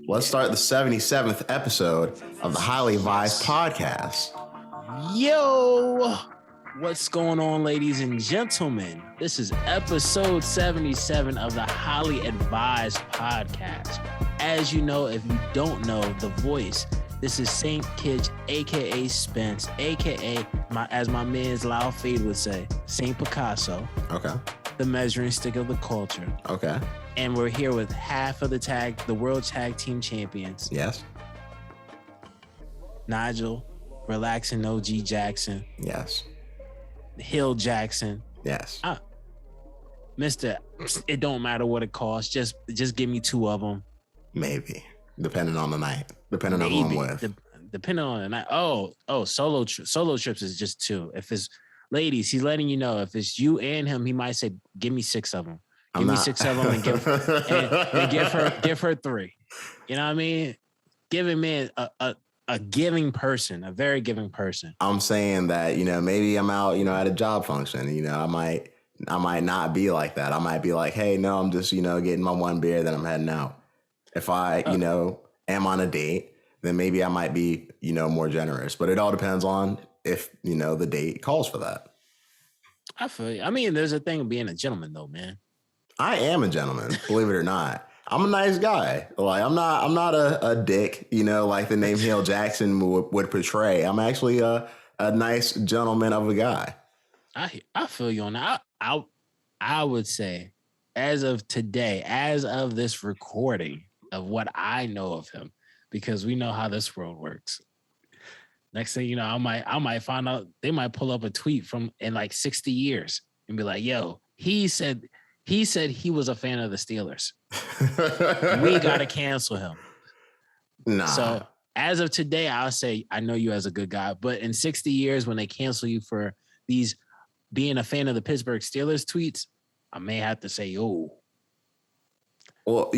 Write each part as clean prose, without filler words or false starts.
Let's start the 77th episode of the Highly Advised Podcast. Yo, what's going on, ladies and gentlemen? This is episode 77 of the Highly Advised Podcast. As you know, if you don't know the voice, this is Saint Kitch, aka Spence, aka as my man's Lyle Fade would say, Saint Picasso. Okay. The measuring stick of the culture. Okay. And we're here with half of the world tag team champions. Yes. Nigel, relaxing OG Jackson. Yes. Hill Jackson. Yes. Mr. It don't matter what it costs. Just give me two of them. Maybe. Depending on the night. Depending on who I'm with. Depending on the night. Solo trips is just two. If it's ladies, he's letting you know. If it's you and him, he might say, give me six of them. Give me six of them and give her three. You know what I mean? Giving me a giving person, a very giving person. I'm saying that, maybe I'm out, at a job function. I might not be like that. I might be like, hey, no, I'm just, getting my one beer, then I'm heading out. If I, am on a date, then maybe I might be, more generous. But it all depends on if, the date calls for that. I feel you. I mean, there's a thing of being a gentleman, though, man. I am a gentleman, believe it or not. I'm a nice guy. Like I'm not a dick, like the name Hill Jackson would portray. I'm actually a nice gentleman of a guy. I feel you on that. I would say, as of today, as of this recording of what I know of him, because we know how this world works. Next thing you know, I might find out they might pull up a tweet from in like 60 years and be like, yo, he said he was a fan of the Steelers. We got to cancel him. Nah. So as of today, I'll say, I know you as a good guy, but in 60 years, when they cancel you for these being a fan of the Pittsburgh Steelers tweets, I may have to say, oh. Well,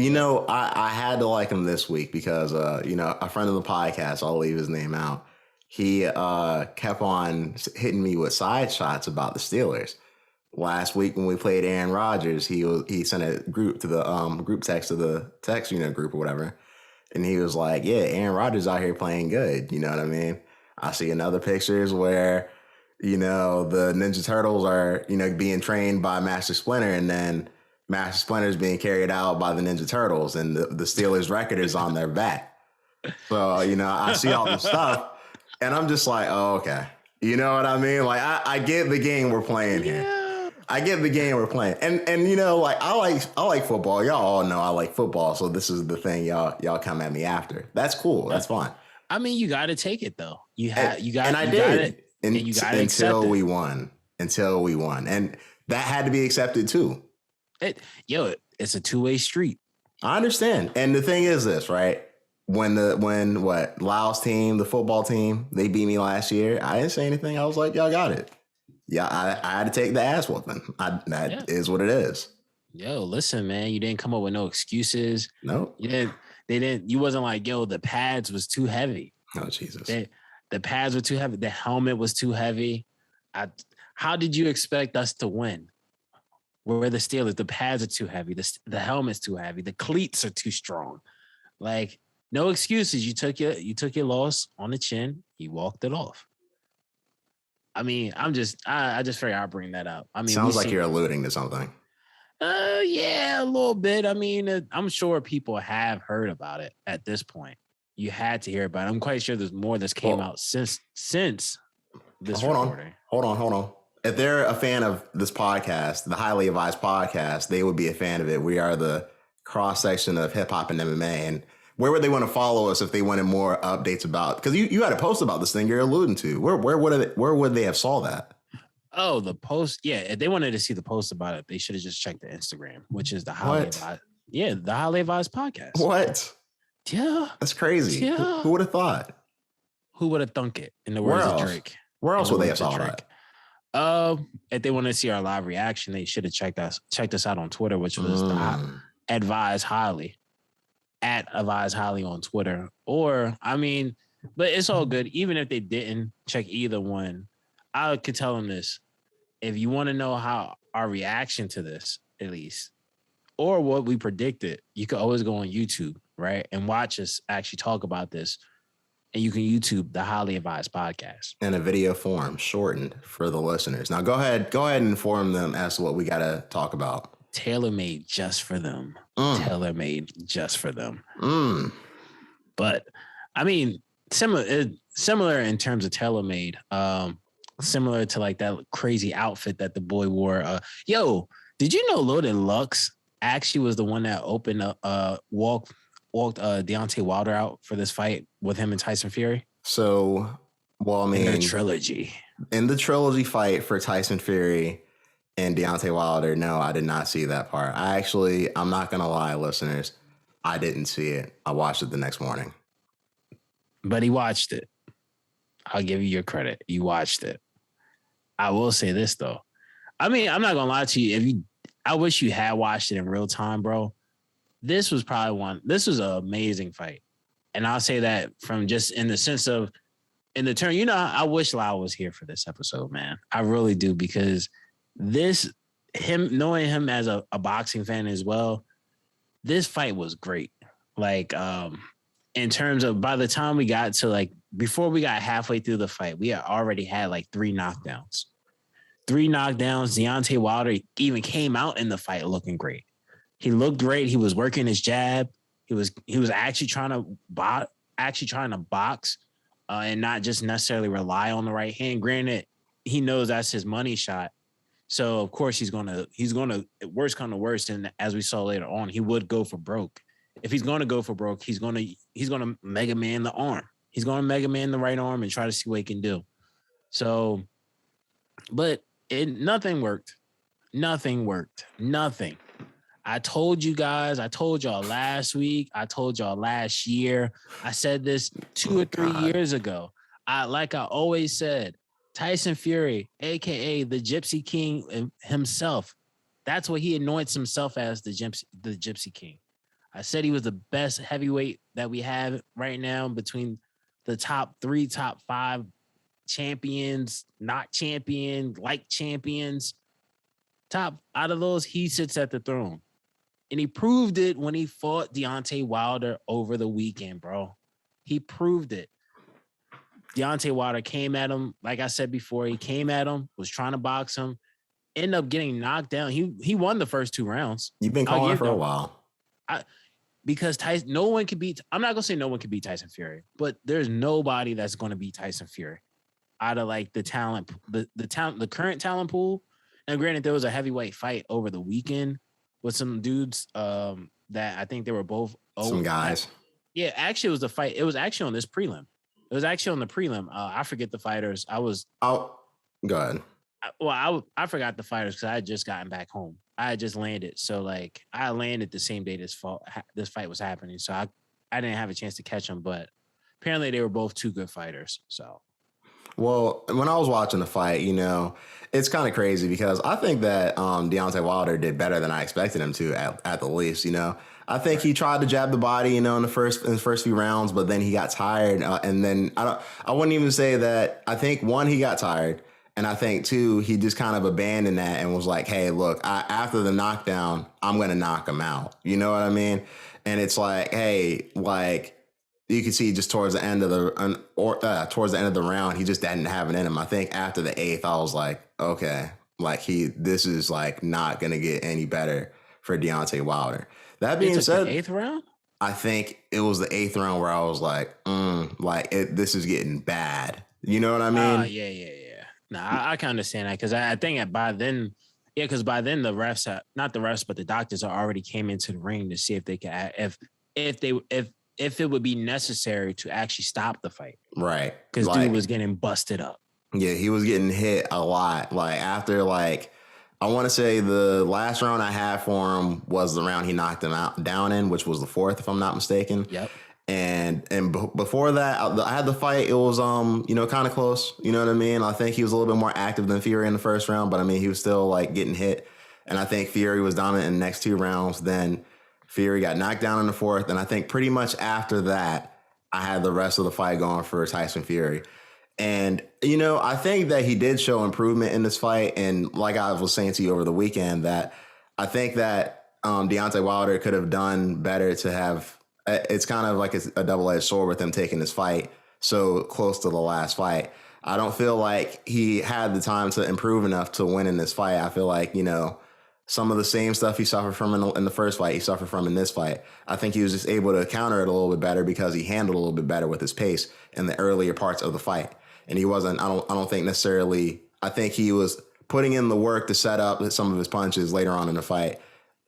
I had to like him this week because, a friend of the podcast, I'll leave his name out. He kept on hitting me with side shots about the Steelers. Last week when we played Aaron Rodgers, he sent a group to the group text to the text group or whatever, and he was like, "Yeah, Aaron Rodgers out here playing good." You know what I mean? I see another pictures where the Ninja Turtles are being trained by Master Splinter, and then Master Splinter is being carried out by the Ninja Turtles, and the Steelers record is on their back. So I see all this stuff, and I'm just like, "Oh, okay." You know what I mean? Like I get the game we're playing here. I get the game we're playing. And I like football. Y'all all know I like football. So this is the thing y'all come at me after. That's cool. That's fine. I mean, you got to take it though. You got it. And you got to accept it. Until we won. And that had to be accepted too. It's a two-way street. I understand. And the thing is this, right? When Lyle's team, the football team, they beat me last year, I didn't say anything. I was like, y'all got it. Yeah, I had to take the ass whooping. That is what it is. Yo, listen, man, you didn't come up with no excuses. No, you didn't. You wasn't like, yo, the pads was too heavy. Oh Jesus, the pads were too heavy. The helmet was too heavy. How did you expect us to win? We're the Steelers. The pads are too heavy. The helmet's too heavy. The cleats are too strong. Like no excuses. You took your loss on the chin. You walked it off. I mean, I just figured I'd bring that up. I mean, sounds like you're alluding to something. Yeah, a little bit. I mean, I'm sure people have heard about it at this point. You had to hear about it. I'm quite sure there's more that's came out since this recording. Hold on. If they're a fan of this podcast, the Highly Advised Podcast, they would be a fan of it. We are the cross section of hip hop and MMA, and where would they want to follow us if they wanted more updates about? Because you had a post about this thing you're alluding to. Where would they have saw that? Oh, the post. Yeah, if they wanted to see the post about it, they should have just checked the Instagram, which is the Highly Advised. Yeah, the Highly Advised Podcast. What? Yeah, that's crazy. Yeah. Who would have thought? Who would have thunk it? In the words of Drake. Where else would they have saw that? If they wanted to see our live reaction, they should have checked us out on Twitter, which was the Advised Highly. At Advised Highly on Twitter. Or, I mean, but it's all good. Even if they didn't check either one, I could tell them this. If you want to know how our reaction to this, at least, or what we predicted, you could always go on YouTube right? And watch us actually talk about this. And you can YouTube the Highly Advised podcast. In a video form, shortened for the listeners. Now go ahead and inform them as to what we got to talk about. Tailor-made just for them. Tailor-made just for them. But I mean, similar in terms of tailor-made. Similar to like that crazy outfit that the boy wore. Yo, did you know Lil Durk actually was the one that opened up, walked Deontay Wilder out for this fight with him and Tyson Fury? So, well, I mean, in the trilogy fight for Tyson Fury and Deontay Wilder, no, I did not see that part. I'm not gonna lie, listeners, I didn't see it. I watched it the next morning. But he watched it. I'll give you your credit. You watched it. I will say this though. I mean, I'm not gonna lie to you. I wish you had watched it in real time, bro. This was an amazing fight. And I'll say that from just in the sense of, in the turn, I wish Lau was here for this episode, man. I really do, because knowing him as a boxing fan as well, this fight was great. Like, in terms of, by the time we got to before we got halfway through the fight, we had already had 3 knockdowns. Deontay Wilder even came out in the fight looking great. He looked great. He was working his jab. He was actually trying to box, and not just necessarily rely on the right hand. Granted, he knows that's his money shot. So of course he's gonna worst come to worst, and as we saw later on, he would go for broke. If he's gonna go for broke, he's gonna Mega Man the arm. He's gonna Mega Man the right arm and try to see what he can do. So, but nothing worked. Nothing. I told you guys, I told y'all last week, I told y'all last year, I said this 2 or 3 years ago. Like I always said, Tyson Fury, aka the Gypsy King himself, that's what he anoints himself as, the Gypsy King. I said he was the best heavyweight that we have right now between the top 3, top 5 champions, not champion, like champions. Top out of those, he sits at the throne. And he proved it when he fought Deontay Wilder over the weekend, bro. He proved it. Deontay Wilder came at him, like I said before, he came at him, was trying to box him, ended up getting knocked down. He won the first 2 rounds. You've been calling it for a while. Because Tyson, no one can beat, I'm not going to say no one can beat Tyson Fury, but there's nobody that's going to beat Tyson Fury out of the talent, the current talent pool. Now, granted, there was a heavyweight fight over the weekend with some dudes that I think they were both some guys. Yeah, actually, it was a fight. It was actually on this prelim. It was actually on the prelim. I forget the fighters. Go ahead. I forgot the fighters because I had just gotten back home. I had just landed, so I landed the same day this fight was happening. So I didn't have a chance to catch them, but apparently they were both 2 good fighters. So. Well, when I was watching the fight, it's kind of crazy because I think that Deontay Wilder did better than I expected him to at the least, I think he tried to jab the body, in the first few rounds, but then he got tired. And then I wouldn't even say that. I think 1, he got tired. And I think 2, he just kind of abandoned that and was like, hey, look, after the knockdown, I'm going to knock him out. You know what I mean? And it's like, hey, you can see just towards the end of the round, he just didn't have it in him. I think after the 8th, I was like, okay, this is not going to get any better for Deontay Wilder. That being said, the 8th round? I think it was the 8th round where I was like, this is getting bad. You know what I mean? Yeah. No, I can understand that because I think by then, the refs, not the refs, but the doctors already came into the ring to see if they could, if it would be necessary to actually stop the fight. Right. Because dude was getting busted up. Yeah, he was getting hit a lot. After I want to say the last round I had for him was the round he knocked him down in, which was the 4th, if I'm not mistaken. Yep. And before that, I had the fight. It was kind of close. You know what I mean? I think he was a little bit more active than Fury in the first round, but I mean he was still getting hit. And I think Fury was dominant in the next 2 rounds. Then Fury got knocked down in the 4th, and I think pretty much after that, I had the rest of the fight going for Tyson Fury. And, I think that he did show improvement in this fight. And like I was saying to you over the weekend, that I think that Deontay Wilder could have done better to have it's kind of like it's a double-edged sword with him taking this fight so close to the last fight. I don't feel like he had the time to improve enough to win in this fight. I feel like, some of the same stuff he suffered from in the first fight, he suffered from in this fight. I think he was just able to counter it a little bit better because he handled a little bit better with his pace in the earlier parts of the fight. And he wasn't, I don't think necessarily, I think he was putting in the work to set up some of his punches later on in the fight,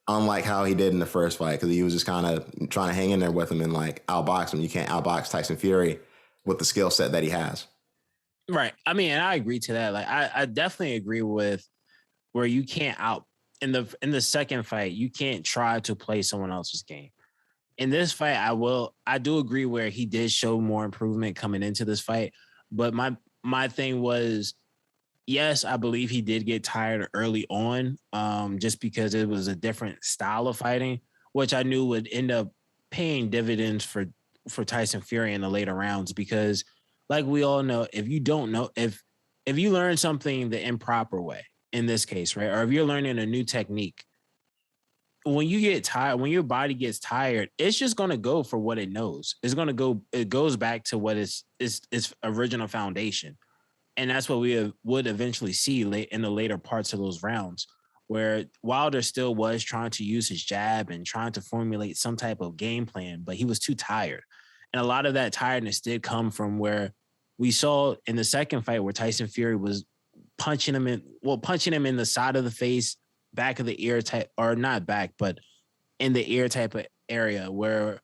unlike how he did in the first fight, because he was just kind of trying to hang in there with him and like outbox him. You can't outbox Tyson Fury with the skill set that he has. Right. I mean, and I agree to that. Like, I definitely agree with where you can't in the second fight, you can't try to play someone else's game. In this fight, I do agree where he did show more improvement coming into this fight. But my thing was, yes, I believe he did get tired early on, just because it was a different style of fighting, which I knew would end up paying dividends for Tyson Fury in the later rounds. Because, like we all know, if you don't know, if you learn something the improper way, in this case, right, or if you're learning a new technique, when you get tired, when your body gets tired, it's just going to go for what it knows. It goes back to what its original foundation. And that's what we would eventually see in the later parts of those rounds, where Wilder still was trying to use his jab and trying to formulate some type of game plan, but he was too tired. And a lot of that tiredness did come from where we saw in the second fight where Tyson Fury was punching him in the side of the face, back of the ear type, or not back, but in the ear type of area, where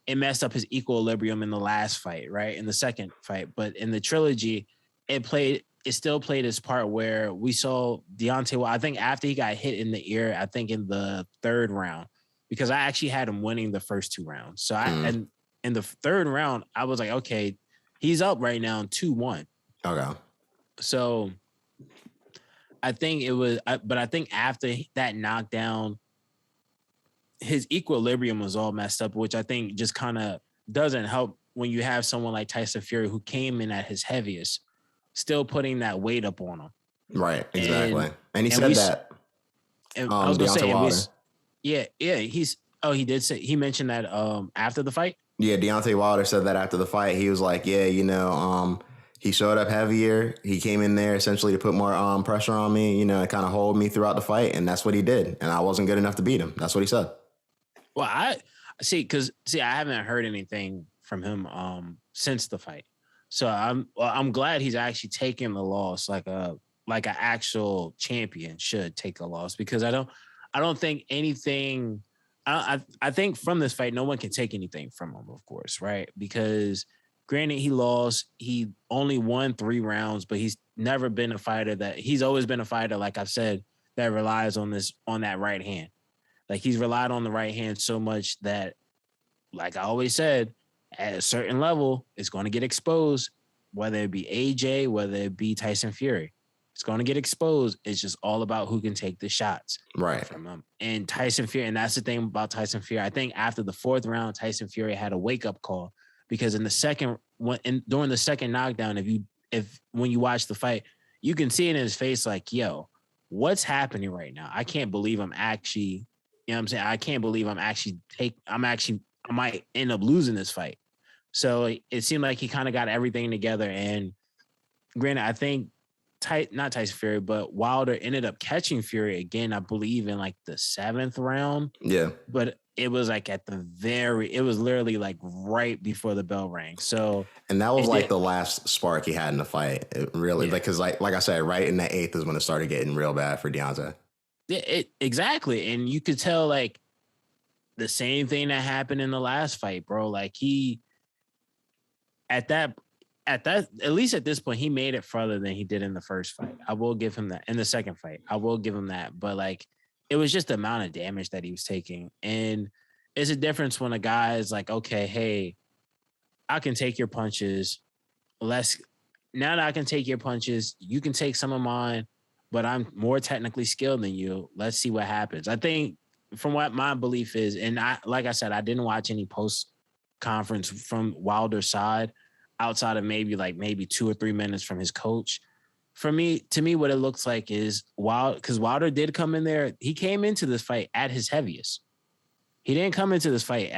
it messed up his equilibrium in the last fight, right? In the second fight. But in the trilogy, it still played its part where we saw Deontay, I think after he got hit in the ear, I think in the third round, because I actually had him winning the first two rounds. So and in the third round, I was like, okay, he's up right now 2-1. Okay. So I think but I think after that knockdown, his equilibrium was all messed up, which I think just kind of doesn't help when you have someone like Tyson Fury who came in at his heaviest, still putting that weight up on him. Right, exactly. And he said that. I was going to say, Wilder. he did say, he mentioned that after the fight. Yeah, Deontay Wilder said that after the fight. He was like, yeah, he showed up heavier. He came in there essentially to put more pressure on me, and kind of hold me throughout the fight. And that's what he did. And I wasn't good enough to beat him. That's what he said. Well, I haven't heard anything from him since the fight. So I'm glad he's actually taking the loss like an actual champion should take a loss, because I don't think anything. I think from this fight, no one can take anything from him, of course, right? Because granted, he lost. He only won 3 rounds, but he's never been a fighter he's always been a fighter, like I've said, that relies on that right hand. Like, he's relied on the right hand so much that, like I always said, at a certain level, it's going to get exposed, whether it be AJ, whether it be Tyson Fury. It's going to get exposed. It's just all about who can take the shots from him. And Tyson Fury, and that's the thing about Tyson Fury. I think after the 4th round, Tyson Fury had a wake-up call, because during the second knockdown, when you watch the fight, you can see it in his face like, yo, what's happening right now? I can't believe I'm actually, you know what I'm saying? I can't believe I might end up losing this fight. So it seemed like he kind of got everything together. And granted, I think not Tyson Fury, but Wilder ended up catching Fury again, I believe, in like the 7th round. Yeah. But it was like it was literally like right before the bell rang. So, and that was like the last spark he had in the fight. It really, because like I said, right in the 8th is when it started getting real bad for Deontay. Exactly. And you could tell like the same thing that happened in the last fight, bro. Like at least at this point, he made it further than he did in the first fight. I will give him that. In the second fight, I will give him that. But like, it was just the amount of damage that he was taking. And it's a difference when a guy is like, okay, hey, I can take your punches. Now that I can take your punches, you can take some of mine, but I'm more technically skilled than you. Let's see what happens. I think from what my belief is, and like I said, I didn't watch any post conference from Wilder's side outside of maybe 2 or 3 minutes from his coach. To me, what it looks like is because Wilder did come in there. He came into this fight at his heaviest. he didn't come into this fight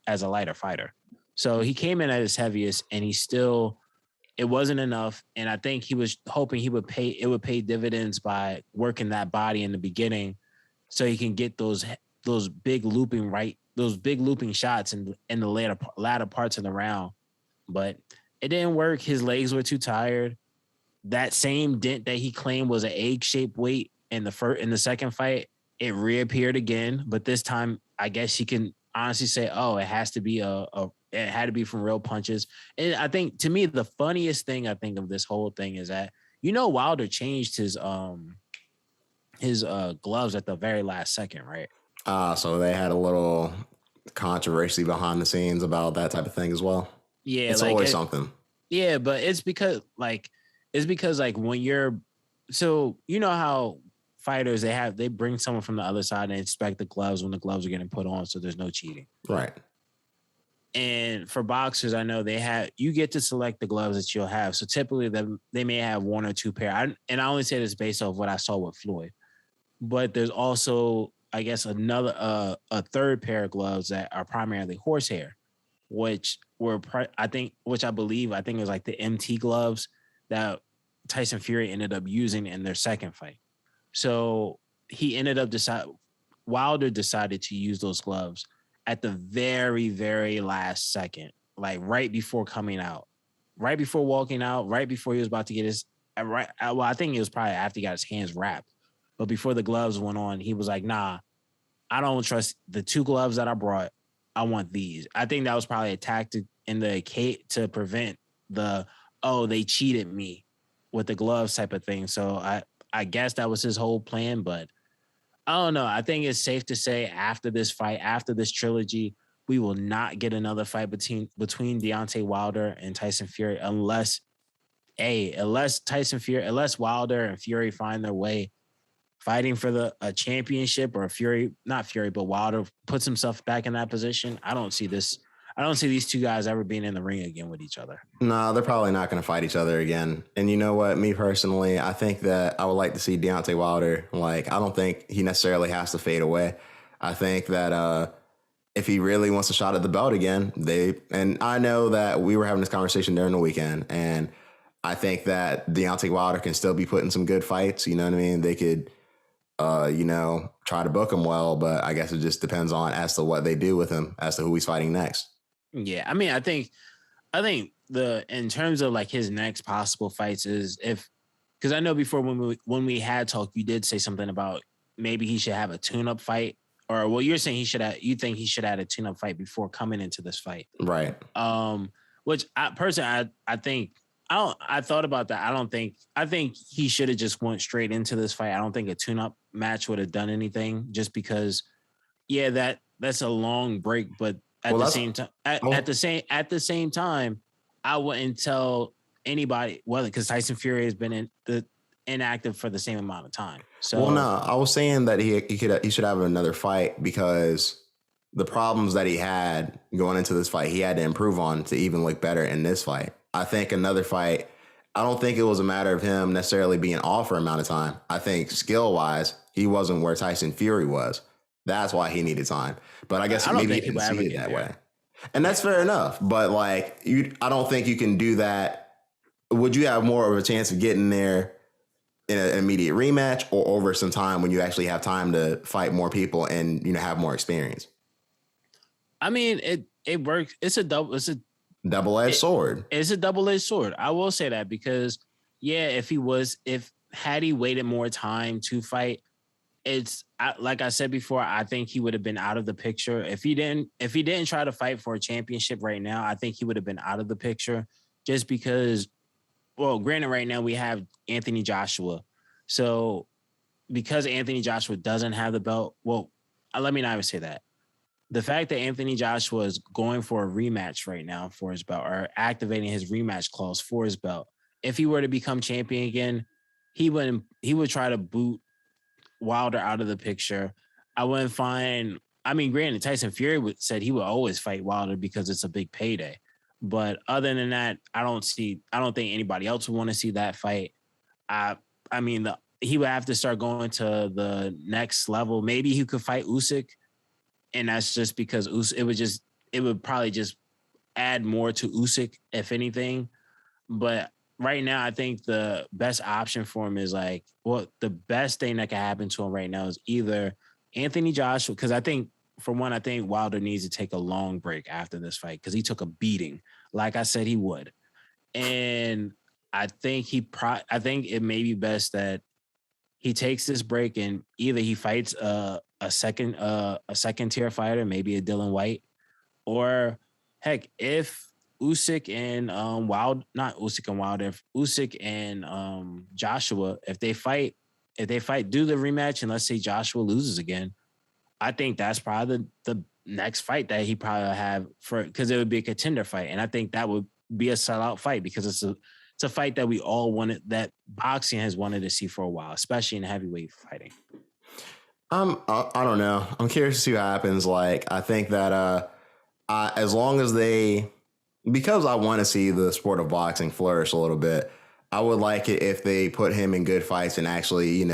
as a lighter fighter. So he came in at his heaviest, and it wasn't enough. And I think he was hoping it would pay dividends by working that body in the beginning, so he can get those big looping shots in the latter parts of the round. But it didn't work. His legs were too tired. That same dent that he claimed was an egg-shaped weight in the second fight, it reappeared again. But this time, I guess you can honestly say, oh, it had to be from real punches. And I think, to me, the funniest thing I think of this whole thing is that, Wilder changed his gloves at the very last second, right? So they had a little controversy behind the scenes about that type of thing as well. Yeah, it's always something. Yeah, but it's because when you're, so how fighters, they bring someone from the other side and inspect the gloves when the gloves are getting put on, so there's no cheating. Right. And for boxers, I know you get to select the gloves that you'll have. So typically they may have one or two pair. And I only say this based off what I saw with Floyd. But there's also, I guess, another a third pair of gloves that are primarily horsehair, which I believe it was like the MT gloves that Tyson Fury ended up using in their second fight. So Wilder decided to use those gloves at the very, very last second, like right before coming out, right before walking out, right before he was about to get I think it was probably after he got his hands wrapped. But before the gloves went on, he was like, nah, I don't trust the two gloves that I brought. I want these. I think that was probably a tactic in the to prevent they cheated me with the gloves type of thing. So I guess that was his whole plan, but I don't know. I think it's safe to say after this fight, after this trilogy, we will not get another fight between Deontay Wilder and Tyson Fury unless Wilder and Fury find their way fighting for a championship, or Wilder puts himself back in that position. I don't see these two guys ever being in the ring again with each other. No, they're probably not going to fight each other again. And you know what? Me personally, I think that I would like to see Deontay Wilder. I don't think he necessarily has to fade away. I think that if he really wants a shot at the belt again, and I know that we were having this conversation during the weekend, and I think that Deontay Wilder can still be putting some good fights. You know what I mean? They could, try to book him well, but I guess it just depends on as to what they do with him, as to who he's fighting next. Yeah, I mean, I think in terms of like his next possible fights is because I know before when we had talked, you did say something about maybe he should have a tune-up fight, or you're saying you think he should have a tune-up fight before coming into this fight, right? Which I think I thought about that. I think he should have just went straight into this fight. I don't think a tune-up match would have done anything, just because, yeah, that's a long break, but at the same time, I wouldn't tell anybody, because Tyson Fury has been inactive for the same amount of time. So, well, no, I was saying that he should have another fight, because the problems that he had going into this fight, he had to improve on to even look better in this fight. I think another fight, I don't think it was a matter of him necessarily being off for an amount of time. I think skill-wise, he wasn't where Tyson Fury was. That's why he needed time. But I guess maybe he didn't see it that way. And that's fair enough. But I don't think you can do that. Would you have more of a chance of getting there in an immediate rematch, or over some time when you actually have time to fight more people and have more experience? I mean, it works. It's a double-edged sword. It's a double-edged sword. I will say that, because had he waited more time to fight, like I said before, I think he would have been out of the picture. If he didn't try to fight for a championship right now, I think he would have been out of the picture, just because, well, granted, right now we have Anthony Joshua. So because Anthony Joshua doesn't have the belt, well, let me not even say that. The fact that Anthony Joshua is going for a rematch right now for his belt, or activating his rematch clause for his belt, if he were to become champion again, he would try to boot Wilder out of the picture. I wouldn't find. I mean, granted, Tyson Fury said he would always fight Wilder because it's a big payday. But other than that, I don't think anybody else would want to see that fight. I mean, he would have to start going to the next level. Maybe he could fight Usyk. and that's just because it would probably just add more to Usyk if anything. But right now, I think the best option for him is like, well, the best thing that can happen to him right now is either Anthony Joshua, because I think for one, I think Wilder needs to take a long break after this fight because he took a beating, like I said he would, and I think I think it may be best that he takes this break and either he fights a second tier fighter, maybe a Dylan White, or heck, if Usyk and not Usyk and Wilder, if Usyk and Joshua, if they fight, do the rematch, and let's say Joshua loses again, I think that's probably the next fight that he probably have for, because it would be a contender fight, and I think that would be a sellout fight because it's a fight that we all wanted, that boxing has wanted to see for a while, especially in heavyweight fighting. I don't know. I'm curious to see what happens. Like, I think that as long as because I want to see the sport of boxing flourish a little bit, I would like it if they put him in good fights and actually,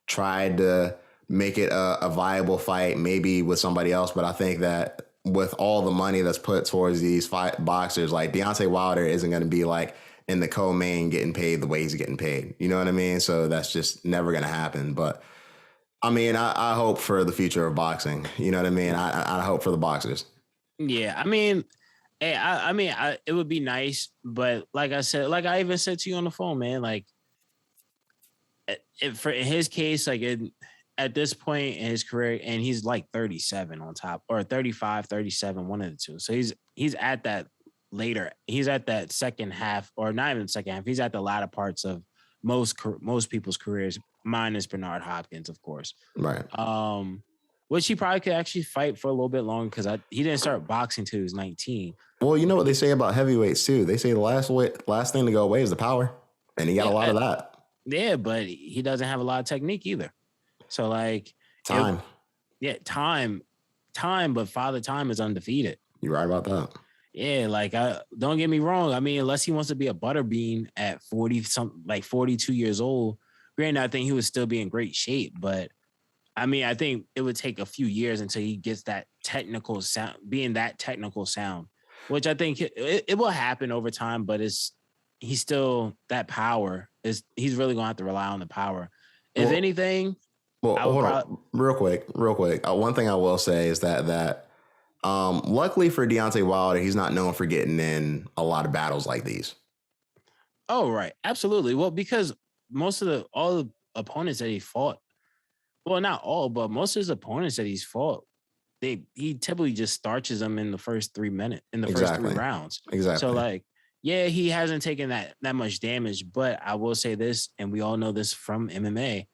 tried to make it a viable fight, maybe with somebody else. But I think that with all the money that's put towards these boxers, like Deontay Wilder isn't going to be like in the co-main getting paid the way he's getting paid. You know what I mean? So that's just never going to happen. But I mean, I hope for the future of boxing. You know what I mean? I hope for the boxers. Yeah, I mean, hey, it would be nice, but like I said, like I even said to you on the phone, man, like, in his case, like at this point in his career, and he's like 37 on top, or 35, 37, one of the two. So he's at that he's at that second half, or not even second half. He's at the latter parts of most people's careers, minus Bernard Hopkins, of course. Right. Which he probably could actually fight for a little bit longer because he didn't start boxing till he was 19. Well, you know what they say about heavyweights too. They say the last thing to go away is the power, and he got a lot of that. Yeah, but he doesn't have a lot of technique either. So like time. Time, but Father Time is undefeated. You're right about that. Yeah, like don't get me wrong. I mean, unless he wants to be a butterbean at 42 years old, granted, I think he would still be in great shape. But I mean, I think it would take a few years until he gets that technical sound, which I think it will happen over time. But he's still that power he's really gonna have to rely on the power. If anything, hold on, real quick. One thing I will say is that luckily for Deontay Wilder, he's not known for getting in a lot of battles like these. Oh, right. Absolutely. Well, because all the opponents that he fought, well, not all, but most of his opponents that he's fought, he typically just starches them in the first 3 minutes, in the first 3 rounds. Exactly. So like, yeah, he hasn't taken that much damage, but I will say this, and we all know this from MMA.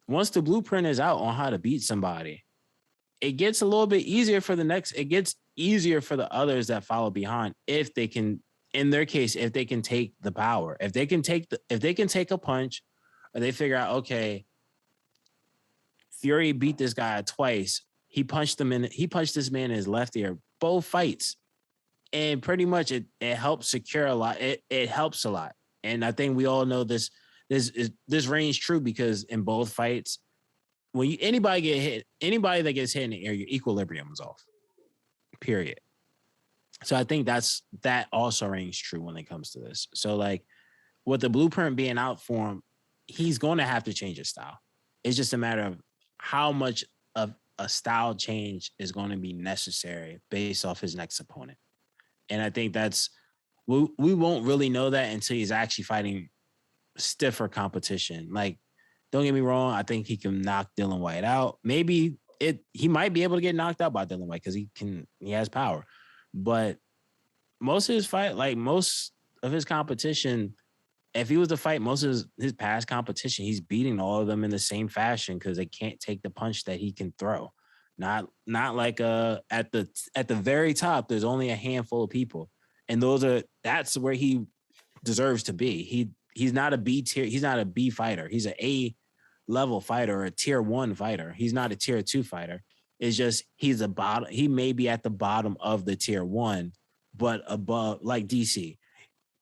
Once the blueprint is out on how to beat somebody, it gets a little bit easier it gets easier for the others that follow behind if they can, in their case, if they can take the power, if they can take a punch, or they figure out, okay, Fury beat this guy twice. He punched this man in his left ear, both fights. And pretty much it helps secure a lot. It helps a lot. And I think we all know this reigns true because in both fights, when anybody that gets hit in the air, your equilibrium is off. Period. So I think that also reigns true when it comes to this. So like with the blueprint being out for him, he's going to have to change his style. It's just a matter of how much of a style change is going to be necessary based off his next opponent. And I think we won't really know that until he's actually fighting stiffer competition. Like, don't get me wrong, I think he can knock Dylan White out. Maybe he might be able to get knocked out by Dylan White because he has power. But most of his competition, if he was to fight most of his past competition, he's beating all of them in the same fashion because they can't take the punch that he can throw. Not like at the very top, there's only a handful of people. And that's where he deserves to be. He's not a B tier, he's not a B fighter. He's an A level fighter or a tier 1 fighter. He's not a tier 2 fighter. It's just he may be at the bottom of the tier 1, but above, like DC.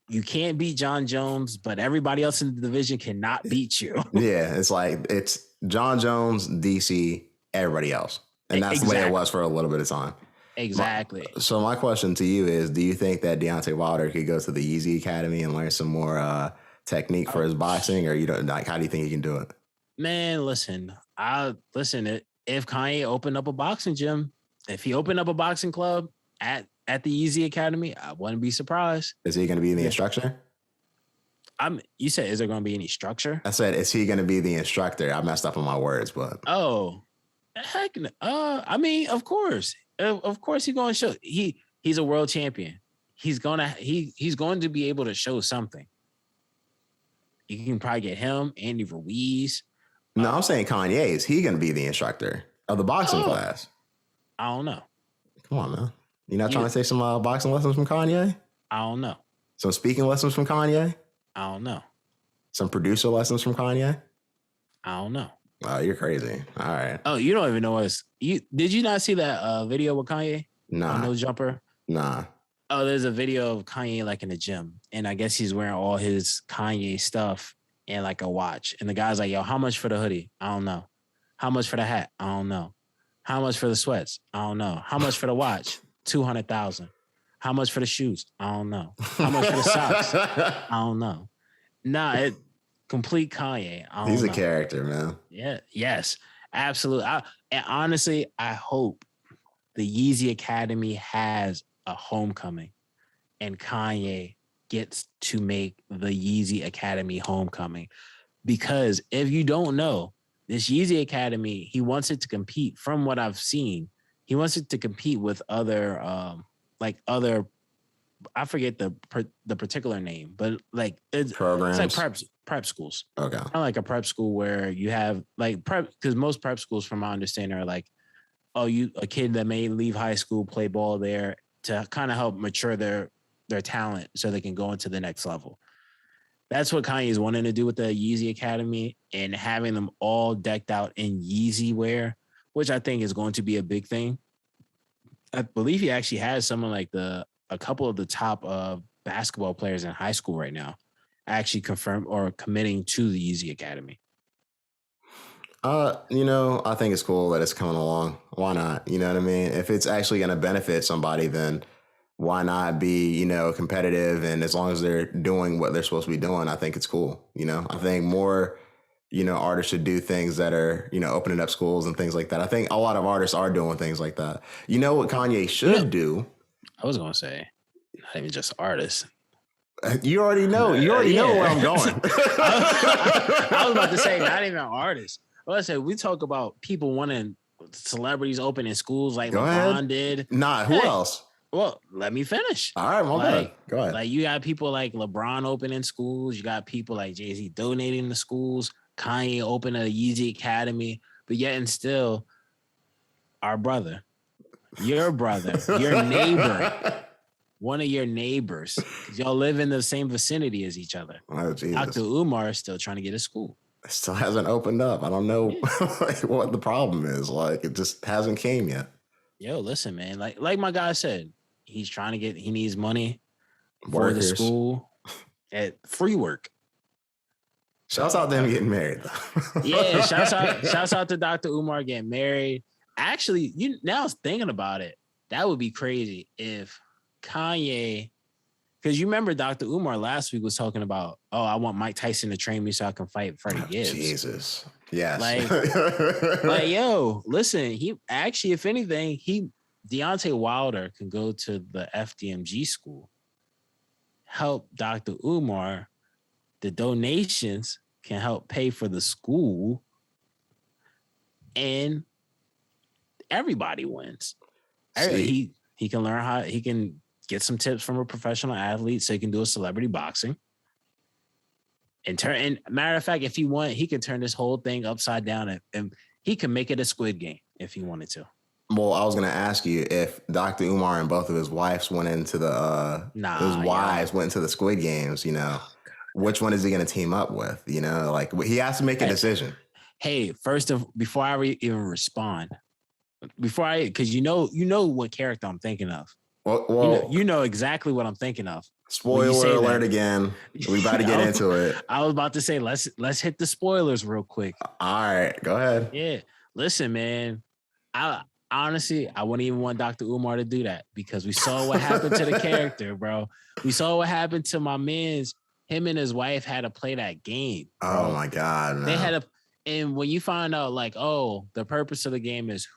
You can't beat John Jones, but everybody else in the division cannot beat you. Yeah, it's John Jones, DC, everybody else. And that's the way it was for a little bit of time. Exactly. So my question to you is, do you think that Deontay Wilder could go to the Yeezy Academy and learn some more technique for his boxing, or you don't like? How do you think he can do it? Man, listen. If Kanye opened up a boxing gym, if he opened up a boxing club at the Yeezy Academy, I wouldn't be surprised. Is he going to be the instructor? You said, is there going to be any structure? I said, is he going to be the instructor? I messed up on my words, but heck, I mean, of course, he's going to show. He's a world champion. He's going to be able to show something. You can probably get him, Andy Ruiz. No, I'm saying Kanye. Is he going to be the instructor of the boxing class? I don't know. Come on, man. You're not trying to take some boxing lessons from Kanye? I don't know. Some speaking lessons from Kanye? I don't know. Some producer lessons from Kanye? I don't know. Wow, you're crazy. All right. Oh, you don't even know us. Did you not see that video with Kanye? Nah. No Jumper? Nah. Oh, there's a video of Kanye like in the gym, and I guess he's wearing all his Kanye stuff and like a watch. And the guy's like, yo, how much for the hoodie? I don't know. How much for the hat? I don't know. How much for the sweats? I don't know. How much for the watch? 200,000. How much for the shoes? I don't know. How much for the socks? I don't know. Nah, complete Kanye. He's a character, man. Yeah. Yes. Absolutely. And honestly, I hope the Yeezy Academy has a homecoming and Kanye gets to make the Yeezy Academy homecoming. Because if you don't know, this Yeezy Academy, he wants it to compete, from what I've seen, he wants it to compete with other, I forget the particular name, but like it's programs. It's like prep schools. Okay. Kind of like a prep school where you have like prep, because most prep schools, from my understanding, are like, a kid that may leave high school, play ball there to kind of help mature their talent so they can go into the next level. That's what Kanye is wanting to do with the Yeezy Academy, and having them all decked out in Yeezy wear, which I think is going to be a big thing. I believe he actually has someone like a couple of the top basketball players in high school right now actually confirmed or committing to the Yeezy Academy. I think it's cool that it's coming along. Why not? You know what I mean? If it's actually going to benefit somebody, then why not be, competitive? And as long as they're doing what they're supposed to be doing, I think it's cool. I think more, artists should do things that are, opening up schools and things like that. I think a lot of artists are doing things like that. You know what Kanye should do? I was going to say, not even just artists. You already know. You already know where I'm going. I was about to say, not even artists. Well, I said, we talk about people wanting celebrities opening schools like LeBron did. Nah, who else? Well, let me finish. All right, my bad. Go ahead. Like, you got people like LeBron opening schools. You got people like Jay-Z donating to schools. Kanye opening a Yeezy Academy. But yet and still, our brother, your neighbor, one of your neighbors, y'all live in the same vicinity as each other. Oh, Jesus. Dr. Umar is still trying to get a school. It still hasn't opened up. I don't know what the problem is. Like, it just hasn't came yet. Yo, listen, man. Like my guy said, he needs money for the school at free work. Shouts out to him getting married, though. Yeah, shouts out to Dr. Umar getting married. Actually, now I was thinking about it. That would be crazy if Kanye, because you remember Dr. Umar last week was talking about, I want Mike Tyson to train me so I can fight Freddie Gibbs. Jesus. Yes. Like, yo, listen, he actually, if anything, Deontay Wilder can go to the FDMG school, help Dr. Umar. The donations can help pay for the school, and everybody wins. He can learn how, he can get some tips from a professional athlete so he can do a celebrity boxing. And matter of fact, if he want, he can turn this whole thing upside down and he can make it a Squid Game if he wanted to. Well, I was going to ask you if Dr. Umar and both of his wives went into went into the Squid Games, which one is he going to team up with? Like, he has to make a decision. Hey, before I even respond, because you know what character I'm thinking of. Well, you know exactly what I'm thinking of. Spoiler alert again. We about to get into it. I was about to say, let's hit the spoilers real quick. All right, go ahead. Yeah. Listen, man. honestly, I wouldn't even want Dr. Umar to do that because we saw what happened to the character, bro. We saw what happened to my man's. Him and his wife had to play that game, bro. Oh my God, no. They had to, and when you find out, like, oh, the purpose of the game is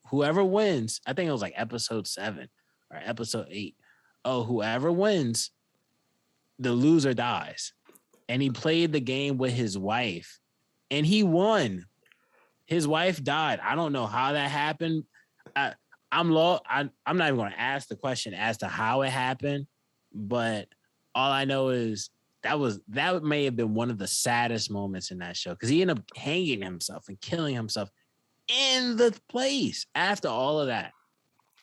whoever wins. I think it was like episode 7 or episode 8. Oh, whoever wins, the loser dies. And he played the game with his wife, and he won. His wife died. I don't know how that happened. I'm not even going to ask the question as to how it happened, but all I know is that may have been one of the saddest moments in that show because he ended up hanging himself and killing himself in the place after all of that.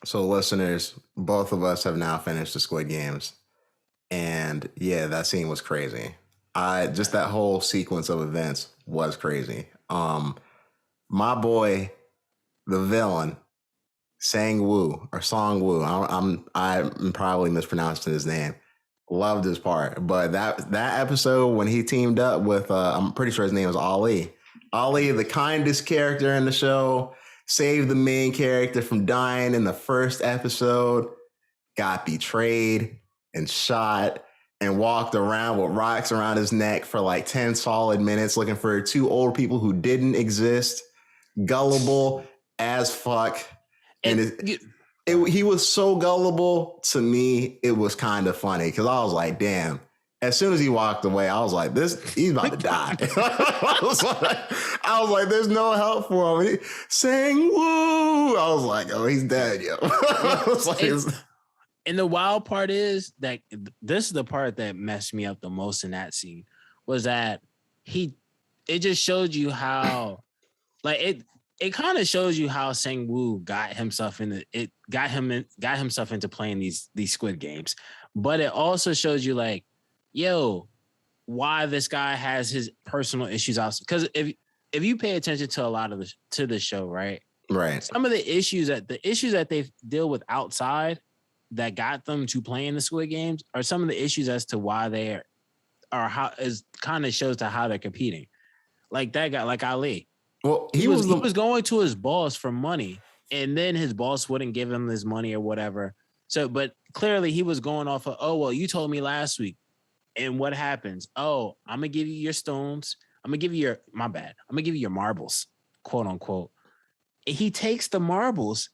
So, listeners, both of us have now finished the Squid Games, and yeah, that scene was crazy. Just that whole sequence of events was crazy. My boy, the villain, Sang Woo or Song Woo. I'm probably mispronouncing his name. Loved his part, but that episode when he teamed up with I'm pretty sure his name was Ali. Ali, the kindest character in the show, saved the main character from dying in the first episode, got betrayed and shot and walked around with rocks around his neck for like 10 solid minutes looking for 2 old people who didn't exist. Gullible as fuck. And he was so gullible to me, it was kind of funny because I was like, damn. As soon as he walked away, I was like, he's about to die. I was like, there's no help for him. Sang woo. I was like, oh, he's dead, yo. And the wild part is that this is the part that messed me up the most in that scene was that it just showed you how, like it kind of shows you how Sang Woo got himself into playing these Squid Games, but it also shows you like, yo, why this guy has his personal issues out. Because if you pay attention to a lot of the show, right, some of the issues that they deal with outside that got them to play in the Squid Games are some of the issues as to why they are how is kind of shows to how they're competing. Like that guy, like Ali. Well, he was going to his boss for money, and then his boss wouldn't give him his money or whatever. So, but clearly he was going off of, oh, well, you told me last week. And what happens? Oh, I'm going to give you your stones. I'm going to give you I'm going to give you your marbles, quote unquote. And he takes the marbles.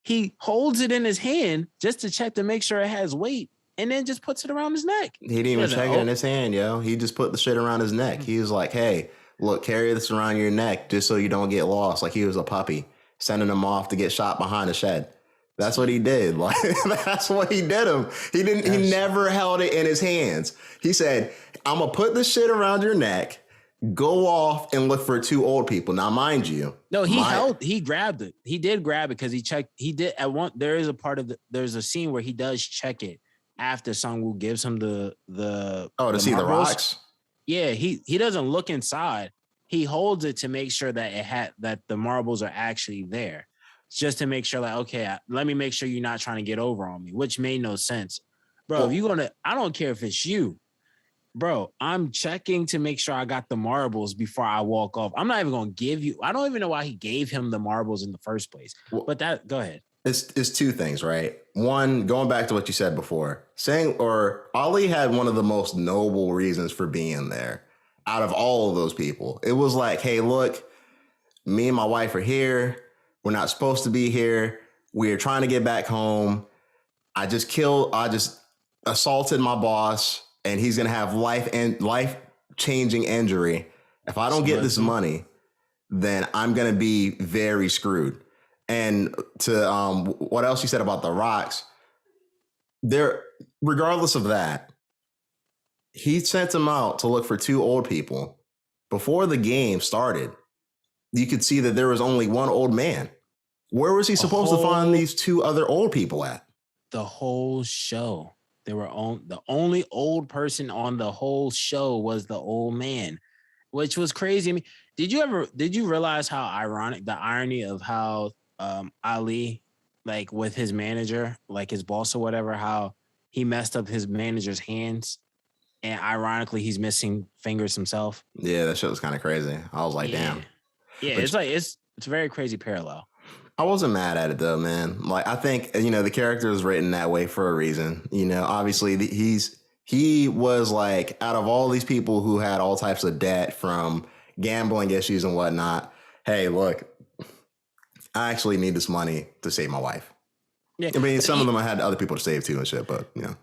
He holds it in his hand just to check to make sure it has weight, and then just puts it around his neck. He didn't even check it in his hand, yo. He just put the shit around his neck. He was like, hey, look, carry this around your neck just so you don't get lost. Like he was a puppy, sending him off to get shot behind a shed. That's what he did. Like that's what he did him. He never held it in his hands. He said, I'm gonna put this shit around your neck, go off and look for 2 old people. Now, mind you. No, he grabbed it. He did grab it because he checked. He did at one. There's a scene where he does check it after Sang-woo gives him the see the rocks. Yeah, he doesn't look inside. He holds it to make sure that the marbles are actually there. Just to make sure, like, okay, let me make sure you're not trying to get over on me, which made no sense. Bro, I don't care if it's you. Bro, I'm checking to make sure I got the marbles before I walk off. I'm not even going to give you, I don't even know why he gave him the marbles in the first place. But go ahead. It's 2 things, right? One, going back to what you said before, Ali had one of the most noble reasons for being there out of all of those people. It was like, hey, look, me and my wife are here. We're not supposed to be here. We're trying to get back home. I just assaulted my boss, and he's going to have life-changing injury. If I don't get this money, then I'm going to be very screwed. And to what else you said about the rocks, regardless of that, he sent him out to look for 2 old people. Before the game started, you could see that there was only 1 old man. Where was he supposed to find these 2 other old people at? The whole show. The only old person on the whole show was the old man, which was crazy. I mean, did you realize how ironic, the irony of how Ali, like with his manager, like his boss or whatever, how he messed up his manager's hands, and ironically he's missing fingers himself. Yeah, that shit was kind of crazy. I was like, damn. Yeah, it's a very crazy parallel. I wasn't mad at it though, man. Like I think the character was written that way for a reason. Obviously he was like out of all these people who had all types of debt from gambling issues and whatnot. Hey, look, I actually need this money to save my wife. Yeah, I mean, some of them I had other people to save too and shit, but yeah,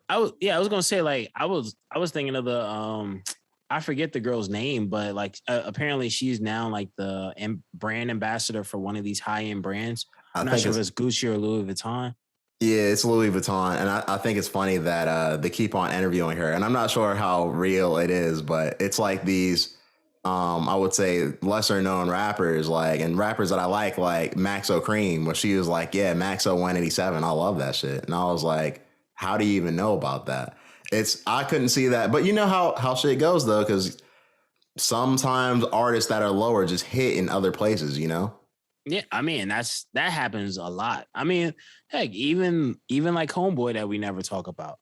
I was gonna say like I was thinking of the I forget the girl's name, but like apparently she's now like the brand ambassador for one of these high end brands. I'm not sure if it's Gucci or Louis Vuitton. Yeah, it's Louis Vuitton, and I think it's funny that they keep on interviewing her, and I'm not sure how real it is, but it's like these, I would say lesser known rappers, and rappers that I like Maxo Cream, where she was like, yeah, Maxo 187, I love that shit, and I was like, how do you even know about that? I couldn't see that, but you know how shit goes though, because sometimes artists that are lower just hit in other places, Yeah, I mean that happens a lot. I mean, heck, even like Homeboy that we never talk about.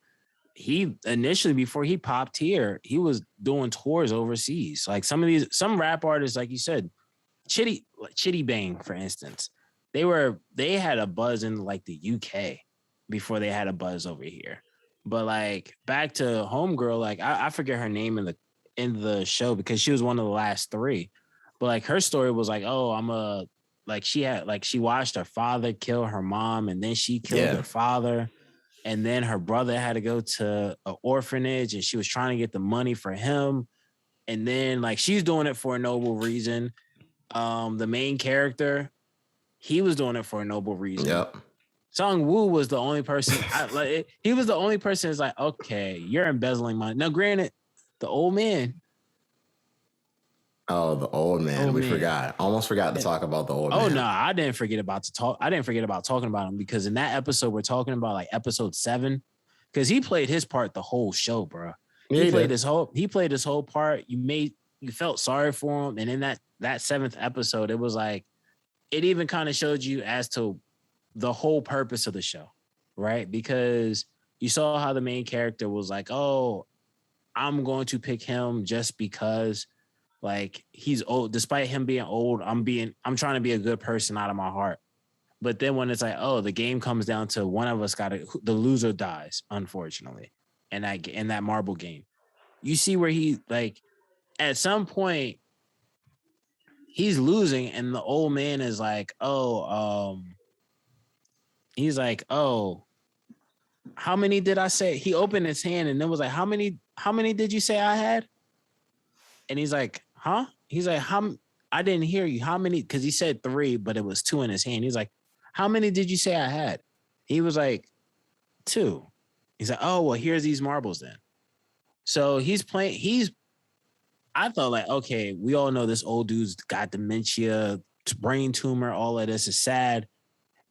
He initially, before he popped here, he was doing tours overseas. Like some rap artists, like you said, Chitty Bang, for instance, they had a buzz in like the UK before they had a buzz over here. But like back to Homegirl, like I forget her name in the show because she was one of the last three. But like her story was like, oh, she watched her father kill her mom, and then she killed her father. And then her brother had to go to an orphanage, and she was trying to get the money for him. And then like she's doing it for a noble reason. The main character, he was doing it for a noble reason. Yep. Sung Woo was the only person. He was the only person who's like, okay, you're embezzling money. Now, granted, the old man. Oh, the old man. Forgot. Almost forgot to talk about the old man. Oh no, I didn't forget about talking about him because in that episode we're talking about like episode 7, because he played his part the whole show, bro. He played his whole part. You felt sorry for him, and in that 7th episode, it was like it even kind of showed you as to the whole purpose of the show, right? Because you saw how the main character was like, oh, I'm going to pick him just because. Like he's old, despite him being old, I'm trying to be a good person out of my heart. But then when it's like, oh, the game comes down to one of us the loser dies, unfortunately. And in that marble game, you see where he like at some point he's losing, and the old man is like, he's like, oh, how many did I say? He opened his hand and then was like, how many did you say I had? And he's like, huh? He's like, I didn't hear you. How many? Because he said 3, but it was 2 in his hand. He's like, how many did you say I had? He was like, 2. He's like, oh, well, here's these marbles then. So I thought like, okay, we all know this old dude's got dementia, brain tumor, all of this is sad.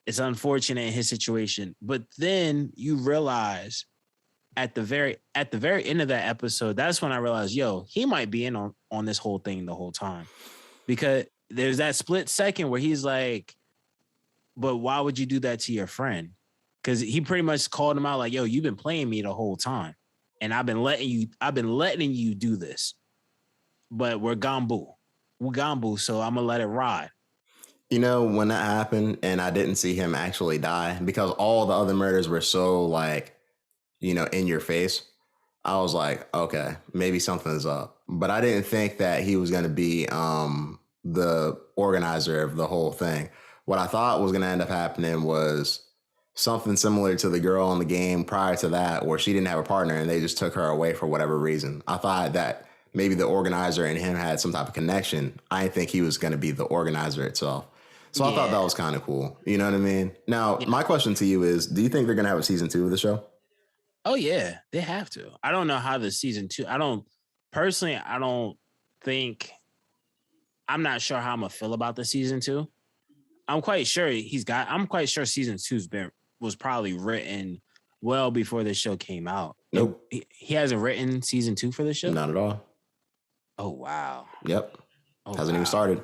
It's unfortunate in his situation. But then you realize at the very end of that episode, that's when I realized, he might be in on this whole thing the whole time, because there's that split second where he's like, but why would you do that to your friend? Because he pretty much called him out like, yo, you've been playing me the whole time, and I've been letting you do this, but we're gambu, so I'm gonna let it ride. When that happened and I didn't see him actually die, because all the other murders were so like, in your face, I was like, okay, maybe something's up. But I didn't think that he was going to be the organizer of the whole thing. What I thought was going to end up happening was something similar to the girl in the game prior to that, where she didn't have a partner and they just took her away for whatever reason. I thought that maybe the organizer and him had some type of connection. I didn't think he was going to be the organizer itself. So I thought that was kind of cool. You know what I mean? Now, my question to you is, do you think they're going to have a season 2 of the show? Oh yeah, they have to. I don't know how the season 2. I don't think. I'm not sure how I'm gonna feel about the season 2. I'm quite sure season 2 was probably written well before the show came out. Nope. He hasn't written season 2 for the show? Not at all. Oh wow. Yep. Hasn't even started.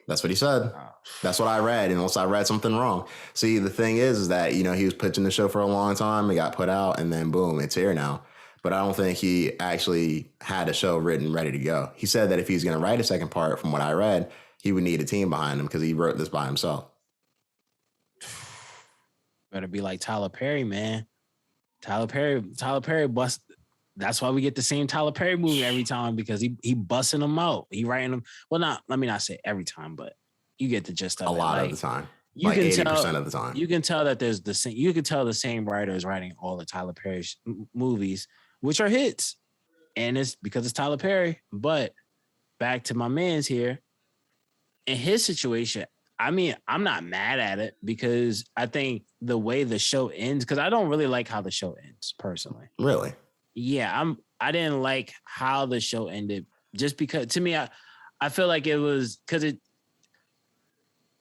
That's what he said. That's what I read, unless I read something wrong. See, the thing is that, he was pitching the show for a long time. It got put out, and then boom, it's here now. But I don't think he actually had a show written, ready to go. He said that if he's going to write a second part, from what I read, he would need a team behind him because he wrote this by himself. Better be like Tyler Perry, man. Tyler Perry bust. That's why we get the same Tyler Perry movie every time, because he busting them out. He writing them. Well, let me not say every time, but you get the gist of it. it. A lot of the time. You can 80% of the time. You can tell that there's the same. You can tell the same writer is writing all the Tyler Perry movies, which are hits, and it's because it's Tyler Perry. But back to my man's here. In his situation, I mean, I'm not mad at it, because I think the way the show ends, because I don't really like how the show ends personally. Really? Yeah, I didn't like how the show ended, just because to me, I feel like it was because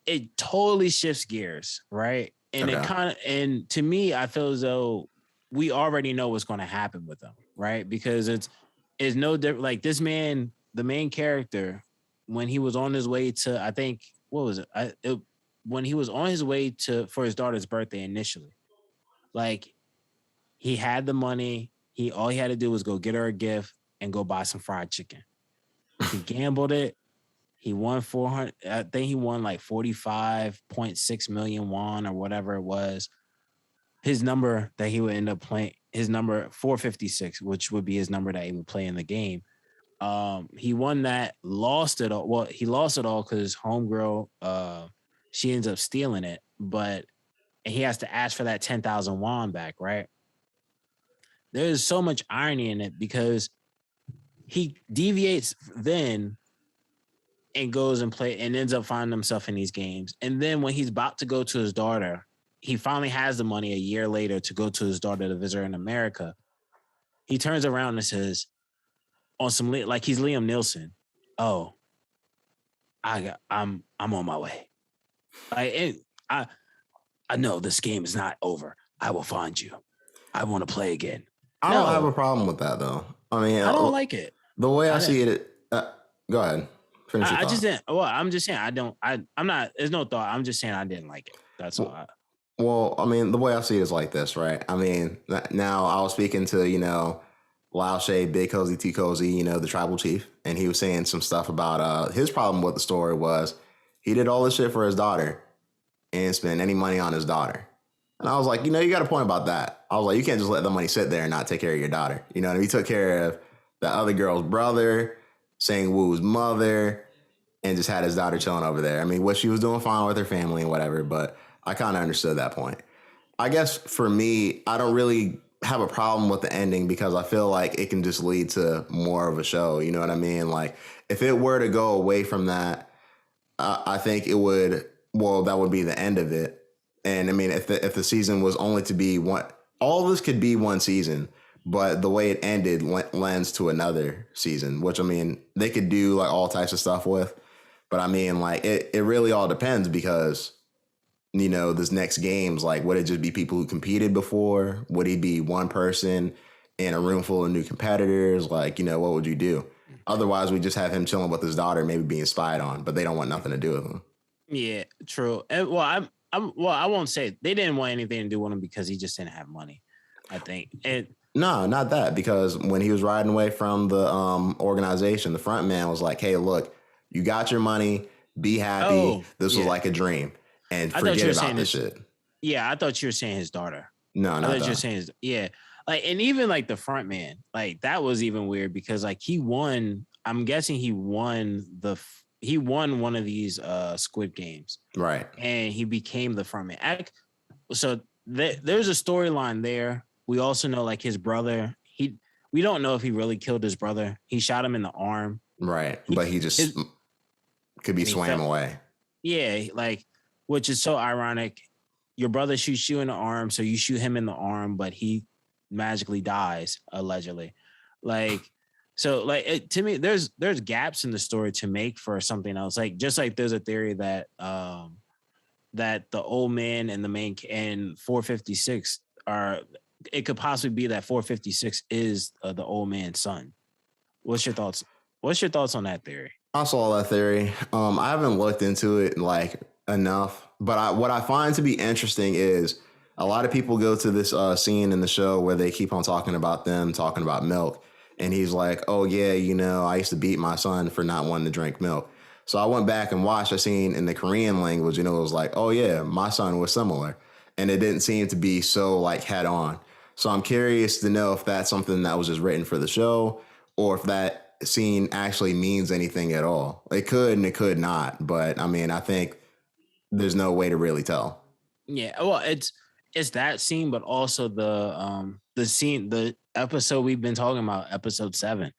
it totally shifts gears, right? And and to me, I feel as though we already know what's going to happen with them, right? Because it's no different. Like this man, the main character, when he was on his way to, I think, what was it? When he was on his way for his daughter's birthday initially, like he had the money. All he had to do was go get her a gift and go buy some fried chicken. He gambled it. He won 400. I think he won like 45.6 million won or whatever it was. His number that he would end up playing, his number 456, which would be his number that he would play in the game. He won that, lost it all. Well, he lost it all because homegirl, she ends up stealing it, and he has to ask for that 10,000 won back, right? There's so much irony in it, because he deviates then and goes and play and ends up finding himself in these games. And then when he's about to go to his daughter, he finally has the money a year later to go to his daughter to visit her in America. He turns around and says, on some, like he's Liam Neeson, "Oh, I'm on my way. I know this game is not over. I will find you. I want to play again." I don't have a problem with that, though. I mean, I don't like it. The way I see it, go ahead. Finish your thought. I just didn't. Well, I'm just saying I'm not. There's no thought. I'm just saying I didn't like it. That's all. Well, I mean, the way I see it is like this, right? I mean, now I was speaking to Lao Shay, Big Cozy, T Cozy, the tribal chief, and he was saying some stuff about his problem with the story was he did all this shit for his daughter and didn't spend any money on his daughter. And I was like, you got a point about that. I was like, you can't just let the money sit there and not take care of your daughter. He took care of the other girl's brother, Sang Woo's mother, and just had his daughter chilling over there. I mean, what she was doing fine with her family and whatever, but I kind of understood that point. I guess for me, I don't really have a problem with the ending because I feel like it can just lead to more of a show. You know what I mean? Like, if it were to go away from that, I think it would, that would be the end of it. And I mean, if the season was only to be one, all this could be one season, but the way it ended lends to another season, which I mean, they could do like all types of stuff with. But I mean, like it really all depends because, this next games, like would it just be people who competed before? Would he be one person in a room full of new competitors? Like, what would you do? Otherwise, we just have him chilling with his daughter, maybe being spied on, but they don't want nothing to do with him. Yeah, true. And I won't say they didn't want anything to do with him because he just didn't have money, I think. No, not that, because when he was riding away from the organization, the front man was like, "Hey, look, you got your money. Be happy. This was like a dream, and forget about this shit." Yeah, I thought you were saying his daughter. No, not that. I thought you were saying like, and even like the front man, like that was even weird because like he won. I'm guessing he won one of these Squid Games. Right. And he became the front man. So there's a storyline there. We also know like his brother, we don't know if he really killed his brother. He shot him in the arm. Right. But he just could be swam away. Yeah. Like, which is so ironic. Your brother shoots you in the arm. So you shoot him in the arm, but he magically dies allegedly. Like, so like to me, there's gaps in the story to make for something else. Like just like there's a theory that that the old man and the main and 456 it could possibly be that 456 is the old man's son. What's your thoughts? What's your thoughts on that theory? I saw that theory. I haven't looked into it like enough, but what I find to be interesting is a lot of people go to this scene in the show where they keep on talking about milk. And he's like, "Oh, yeah, I used to beat my son for not wanting to drink milk." So I went back and watched. I seen in the Korean language, and it was like, oh yeah, my son was similar, and it didn't seem to be so like head on. So I'm curious to know if that's something that was just written for the show, or if that scene actually means anything at all. It could and it could not, but I mean, I think there's no way to really tell. Yeah, well, it's that scene, but also the scene, the episode we've been talking about, episode 7,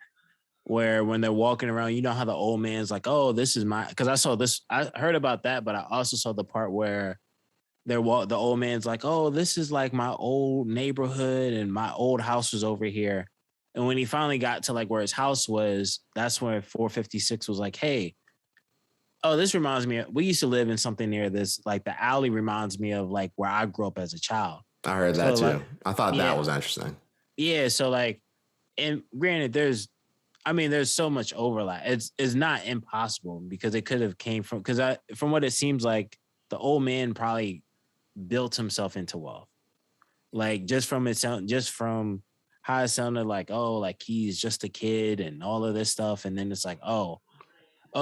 where when they're walking around, you know how the old man's like, "Oh, this is my," because I saw this, I heard about that, but I also saw the part where the old man's like, "Oh, this is like my old neighborhood, and my old house was over here." And when he finally got to like where his house was, that's where 456 was like, "Hey, oh, this reminds me we used to live in something near this. Like the alley reminds me of like where I grew up as a child." I heard So that too. like, I thought that yeah, was interesting. yeah. So like, and granted, there's so much overlap. It's not impossible because it could have came from from what it seems like the old man probably built himself into wealth. Like just from how it sounded like, oh, like he's just a kid and all of this stuff. And then it's like, oh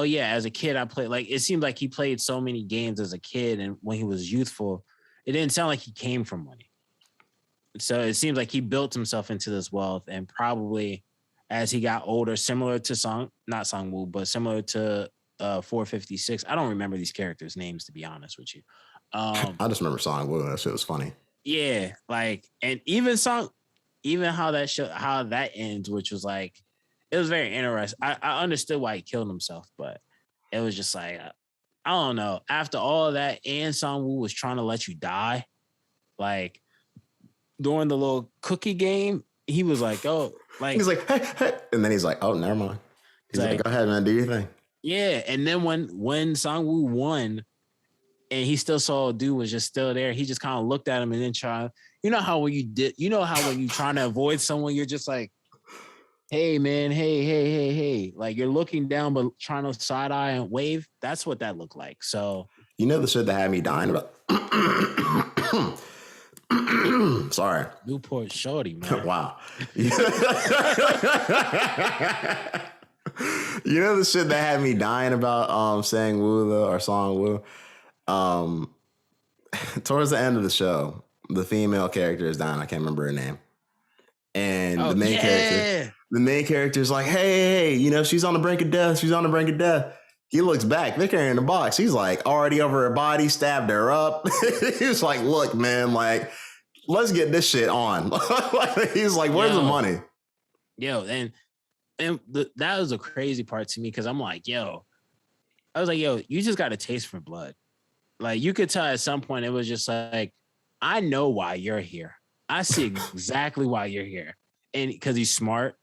yeah, as a kid, I played, like, it seemed like he played so many games as a kid. And when he was youthful, it didn't sound like he came from money. So it seems like he built himself into this wealth, and probably as he got older, similar to not Songwoo, but similar to 456. I don't remember these characters' names, to be honest with you. I just remember Song Woo. That shit was funny. Yeah, like, and even how that ends, which was like, it was very interesting. I understood why he killed himself, but it was just like, I don't know. After all of that, and Songwoo was trying to let you die, like during the little cookie game, he was like, oh, like, He's like, hey, hey. And then he's like, oh, never mind. He's like, go ahead, man, do your thing. yeah. And then when Songwoo won, and he still saw a dude was just still there, he just kind of looked at him and then you know how when you trying to avoid someone, you're just like, hey man, hey, like you're looking down but trying to side eye and wave. That's what that looked like. So you know the shit that had me dying about. Sorry. Newport Shorty, man. Wow. You know the shit that had me dying about saying Woo though, or Song Woo. Towards the end of the show, the female character is dying. I can't remember her name. And the main character is like, hey, you know, she's on the brink of death. She's on the brink of death. He looks back. They're carrying the box. He's like already over her body, stabbed her up. He was like, look, man, like, let's get this shit on. He's like, where's the money? Yo, that was a crazy part to me, because I'm like, I was like, yo, you just got a taste for blood. Like, you could tell at some point it was just like, I know why you're here. I see exactly why you're here. And because he's smart.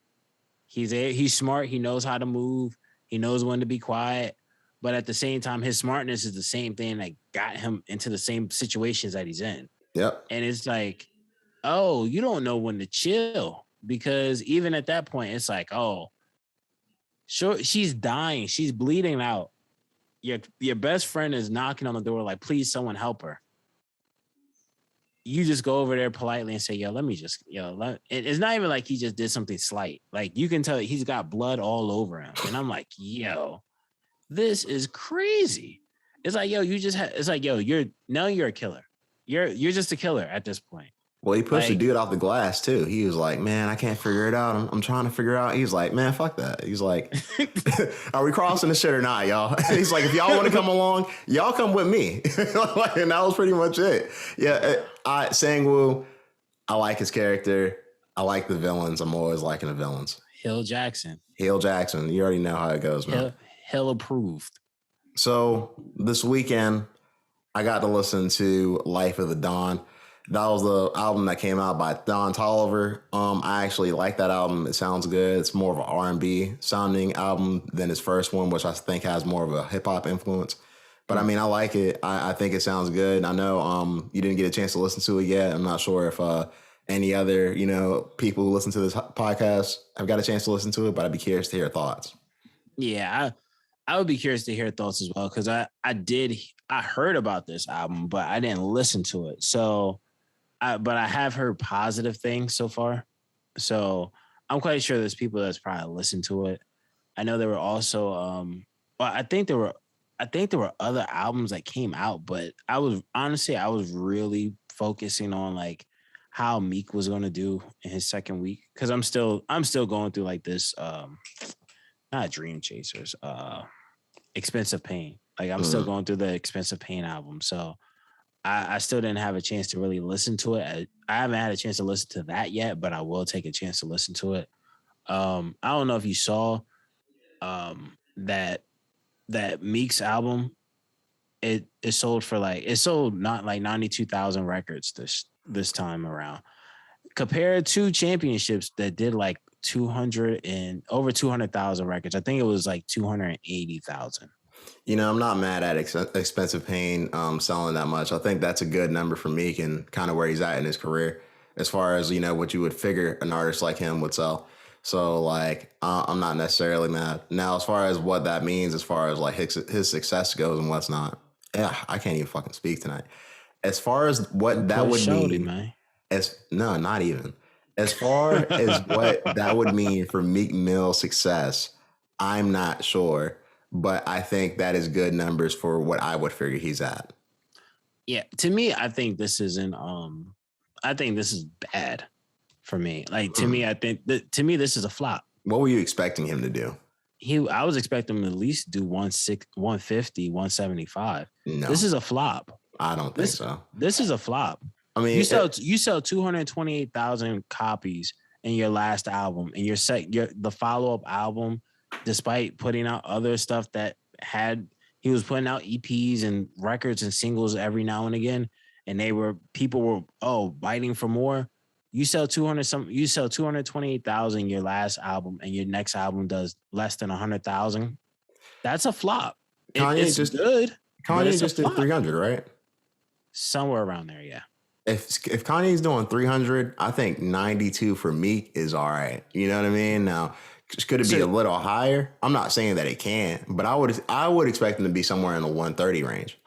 He's smart. He knows how to move. He knows when to be quiet. But at the same time, his smartness is the same thing that got him into the same situations that he's in. Yep. And it's like, oh, you don't know when to chill. Because even at that point, it's like, oh, sure, she's dying. She's bleeding out. Your best friend is knocking on the door like, please, someone help her. You just go over there politely and say, yo, let me just, it's not even like he just did something slight. Like, you can tell he's got blood all over him. And I'm like, yo, this is crazy. It's like, yo, it's like, yo, you're a killer. You're just a killer at this point. Well, he pushed the dude off the glass too. He was like, man, I can't figure it out. I'm trying to figure out. He's like, man, fuck that. He's like, are we crossing the shit or not, y'all? He's like, if y'all want to come along, y'all come with me. And that was pretty much it. Yeah. Sang-woo, I like his character. I like the villains. I'm always liking the villains. Hill Jackson. You already know how it goes, man. Hill approved. So this weekend, I got to listen to Life of the Dawn. That was the album that came out by Don Toliver. I actually like that album. It sounds good. It's more of an R&B sounding album than his first one, which I think has more of a hip hop influence. But I mean, I like it. I think it sounds good. I know you didn't get a chance to listen to it yet. I'm not sure if any other people who listen to this podcast have got a chance to listen to it, but I'd be curious to hear thoughts. Yeah, I would be curious to hear thoughts as well, because I heard about this album, but I didn't listen to it. So. But I have heard positive things so far. So I'm quite sure there's people that's probably listened to it. I know there were also Well, I think there were other albums that came out, but I was really focusing on like how Meek was going to do in his second week because I'm still going through like this not Dream Chasers, Expensive Pain. Like I'm still going through the Expensive Pain album, so I still didn't have a chance to really listen to it. I haven't had a chance to listen to that yet, but I will take a chance to listen to it. I don't know if you saw that Meek's album. It sold not like 92,000 records this time around compared to championships that did like 200 and over 200,000 records. I think it was like 280,000. You know, I'm not mad at Expensive Pain selling that much. I think that's a good number for Meek and kind of where he's at in his career, as far as, you know, what you would figure an artist like him would sell. So, like, I'm not necessarily mad. Now, as far as what that means, as far as like his success goes and what's not, yeah, I can't even fucking speak tonight. As far as what that would mean, man. No, not even. As far as what that would mean for Meek Mill's success, I'm not sure, but I think that is good numbers for what I would figure he's at. Yeah, to me, I think this isn't. I think this is bad for me. Like to me, I think to me this is a flop. What were you expecting him to do? I was expecting him to at least do 150, 175. No, this is a flop. I don't think so. This is a flop. I mean, you sell 228,000 copies in your last album, and the follow up album, despite putting out other stuff that he was putting out EPs and records and singles every now and again, and people were biting for more. You sell 228,000 your last album, and your next album does less than 100,000. That's a flop. It's just good. Kanye just did 300, right? Somewhere around there, yeah. If Kanye's doing 300, I think 92 for Meek is all right. You know what I mean? Now, could it be a little higher? I'm not saying that it can, but I would expect him to be somewhere in the 130 range.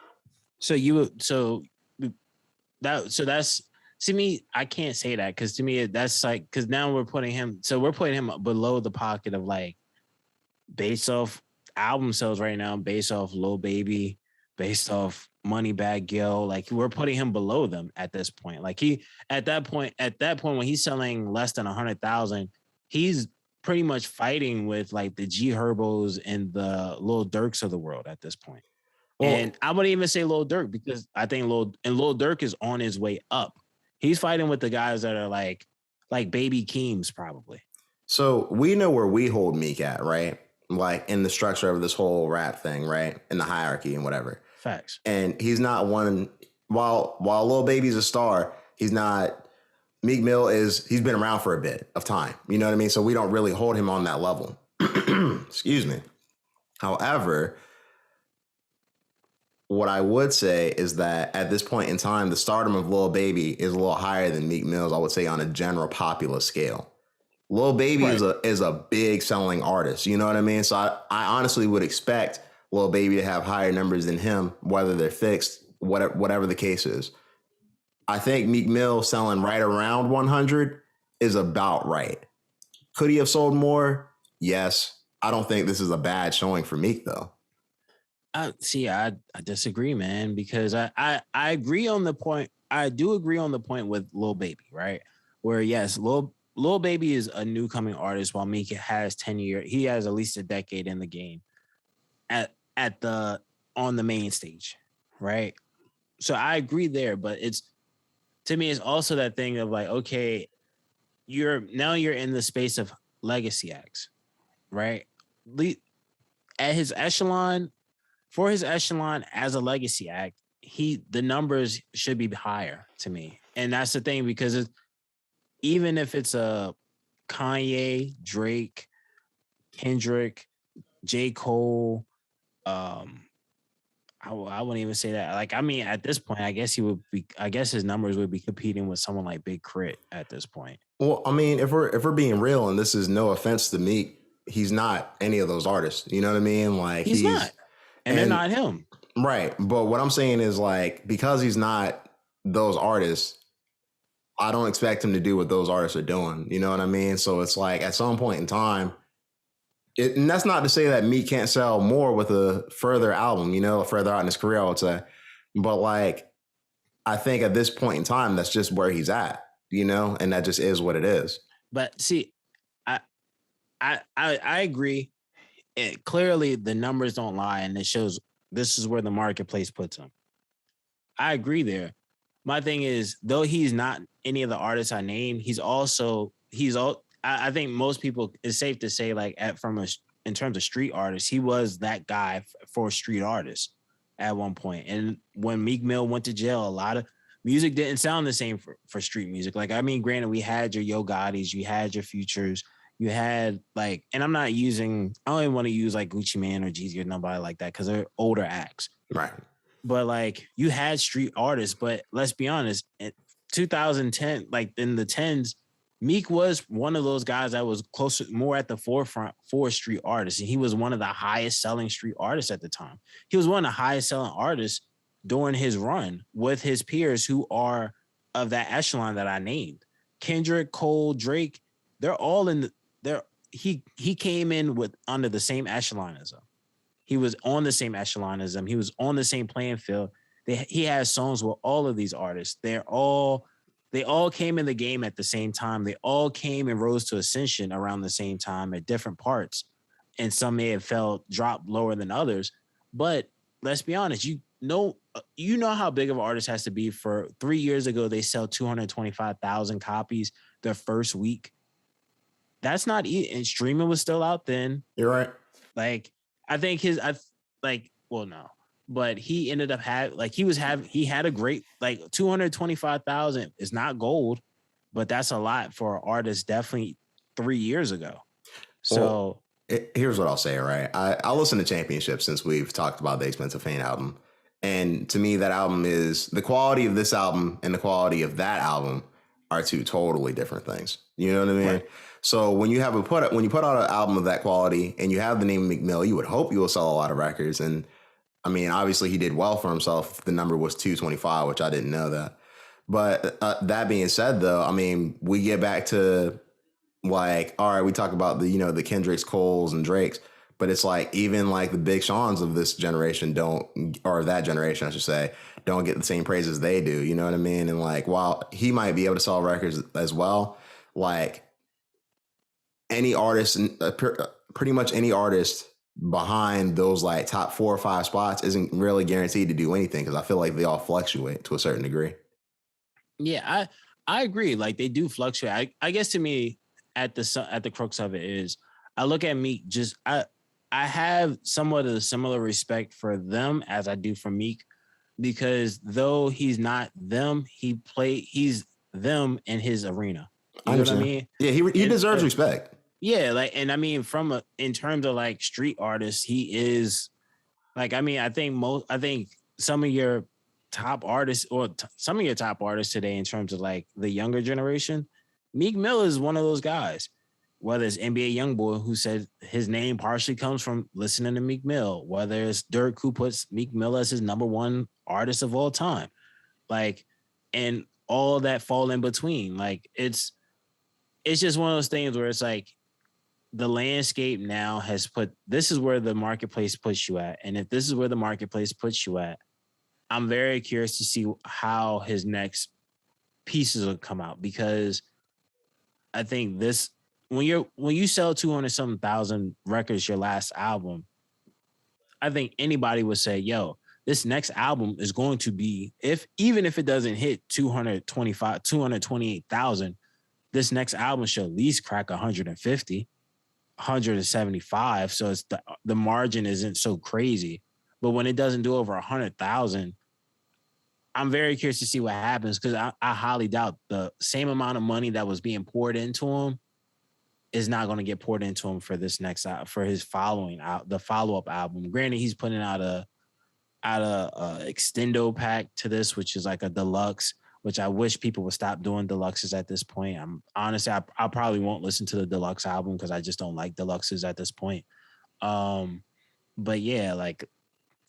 That's to me, I can't say that because to me that's like because now we're putting him below the pocket of like based off album sales right now, based off Lil Baby, based off Moneybagg Yo, like we're putting him below them at this point. Like at that point when he's selling less than 100,000, he's pretty much fighting with like the G Herbos and the Lil Durks of the world at this point. Well, and I wouldn't even say Lil Durk because I think Lil Durk is on his way up. He's fighting with the guys that are like Baby Keems probably. So we know where we hold Meek at, right? Like in the structure of this whole rap thing, right? In the hierarchy and whatever. Facts. And he's not one, while Lil Baby's a star, he's not, Meek Mill he's been around for a bit of time. You know what I mean? So we don't really hold him on that level. Excuse me. However, what I would say is that at this point in time, the stardom of Lil Baby is a little higher than Meek Mill's, I would say, on a general popular scale. Lil Baby is a big selling artist. You know what I mean? So I honestly would expect Lil Baby to have higher numbers than him, whether they're fixed, whatever the case is. I think Meek Mill selling right around 100 is about right. Could he have sold more? Yes. I don't think this is a bad showing for Meek, though. I disagree, man, because I agree on the point. I do agree on the point with Lil Baby, right? Where yes, Lil Baby is a new coming artist, while Meek has 10 years. He has at least a decade in the game on the main stage, right? So I agree there, but to me, it's also that thing of like, okay, you're in the space of legacy acts, right? At his echelon. For his echelon as a legacy act, the numbers should be higher to me. And that's the thing, because even if it's a Kanye, Drake, Kendrick, J. Cole, I wouldn't even say that. Like, I mean, at this point, I guess his numbers would be competing with someone like Big Crit at this point. Well, I mean, if we're being real, and this is no offense to Meek, he's not any of those artists. You know what I mean? Like he's not. And they're not him. Right. But what I'm saying is, like, because he's not those artists, I don't expect him to do what those artists are doing. You know what I mean? So it's like at some point in time, And that's not to say that Meek can't sell more with a further album, further out in his career, I would say. But like, I think at this point in time, that's just where he's at, and that just is what it is. But see, I agree. Clearly, the numbers don't lie, and it shows this is where the marketplace puts him. I agree there. My thing is, though he's not any of the artists I named, I think most people, it's safe to say, like in terms of street artists, he was that guy for street artists at one point. And when Meek Mill went to jail, a lot of music didn't sound the same for street music. Like, I mean, granted, we had your Yo Gottis, you had your Futures, you had like, and I don't even want to use like Gucci Mane or Jeezy or nobody like that because they're older acts. Right. But like, you had street artists, but let's be honest, in 2010, like in the 10s, Meek was one of those guys that was closer, more at the forefront for street artists. And he was one of the highest selling street artists at the time. He was one of the highest selling artists during his run with his peers who are of that echelon that I named. Kendrick, Cole, Drake, they're all he came in with under the same echelon as them. He was on the same echelon as them. He was on the same playing field. He has songs with all of these artists. They all came in the game at the same time. They all came and rose to ascension around the same time at different parts. And some may have dropped lower than others. But let's be honest, you know how big of an artist has to be. For 3 years ago, they sell 225,000 copies their first week. That's not easy. And streaming was still out then. You're right. Like, I think no. But he ended up he had a great, like, 225,000 is not gold, but that's a lot for an artist definitely 3 years ago. So here's what I'll say, right? I listen to Championship since we've talked about the Expensive Fame album. And to me, that album is the quality of this album and the quality of that album are two totally different things. You know what I mean? Right. So when you put out an album of that quality and you have the name Meek Mill, you would hope you will sell a lot of records. And I mean, obviously he did well for himself. The number was 225, which I didn't know that. But that being said, though, I mean, we get back to like, all right, we talk about the Kendricks, Coles, and Drakes, but it's like even like the Big Sean's of this generation or that generation, I should say, don't get the same praises they do. You know what I mean? And like, while he might be able to sell records as well, like any artist, pretty much any artist behind those like top 4 or 5 spots isn't really guaranteed to do anything because I feel like they all fluctuate to a certain degree. Yeah, I agree. Like, they do fluctuate. I guess to me, at the crux of it is, I look at Meek, I have somewhat of a similar respect for them as I do for Meek, because though he's not them, he's them in his arena. You know what I mean? Yeah, he deserves respect. Yeah, like, and I mean, in terms of like street artists, he is like, I mean, I think some of your top artists today, in terms of like the younger generation, Meek Mill is one of those guys. Whether it's NBA Youngboy, who said his name partially comes from listening to Meek Mill, whether it's Durk, who puts Meek Mill as his number 1 artist of all time, like, and all that fall in between. Like, it's just one of those things where it's like, the landscape now has this is where the marketplace puts you at. And if this is where the marketplace puts you at, I'm very curious to see how his next pieces will come out, because I think when you sell 200-something thousand records, your last album, I think anybody would say, yo, this next album is going to be, even if it doesn't hit 228,000, this next album should at least crack 150. 175, so it's the margin isn't so crazy. But when it doesn't do over 100,000, I'm very curious to see what happens, because I highly doubt the same amount of money that was being poured into him is not going to get poured into him for this next for his the follow-up album. Granted, he's putting out a extendo pack to this, which is like a deluxe, which I wish people would stop doing deluxes at this point. I'm honestly, I probably won't listen to the deluxe album because I just don't like deluxes at this point. But yeah, like,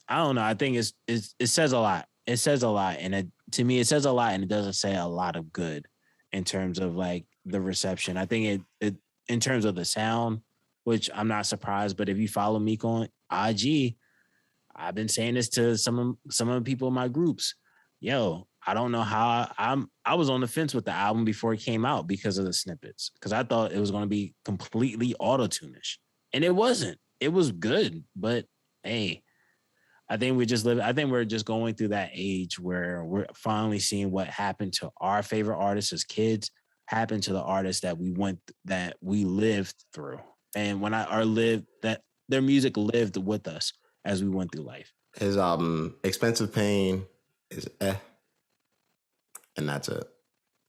I don't know. I think it says a lot. It says a lot, and to me, it says a lot, and it doesn't say a lot of good in terms of like the reception. I think it in terms of the sound, which I'm not surprised. But if you follow Meek on IG, I've been saying this to some of the people in my groups. Yo, I don't know how I was on the fence with the album before it came out because of the snippets. Because I thought it was going to be completely auto-tune-ish. And it wasn't. It was good. But hey, I think we're just going through that age where we're finally seeing what happened to our favorite artists as kids happen to the artists that we lived through. And when that their music lived with us as we went through life. His album Expensive Pain is and that's it.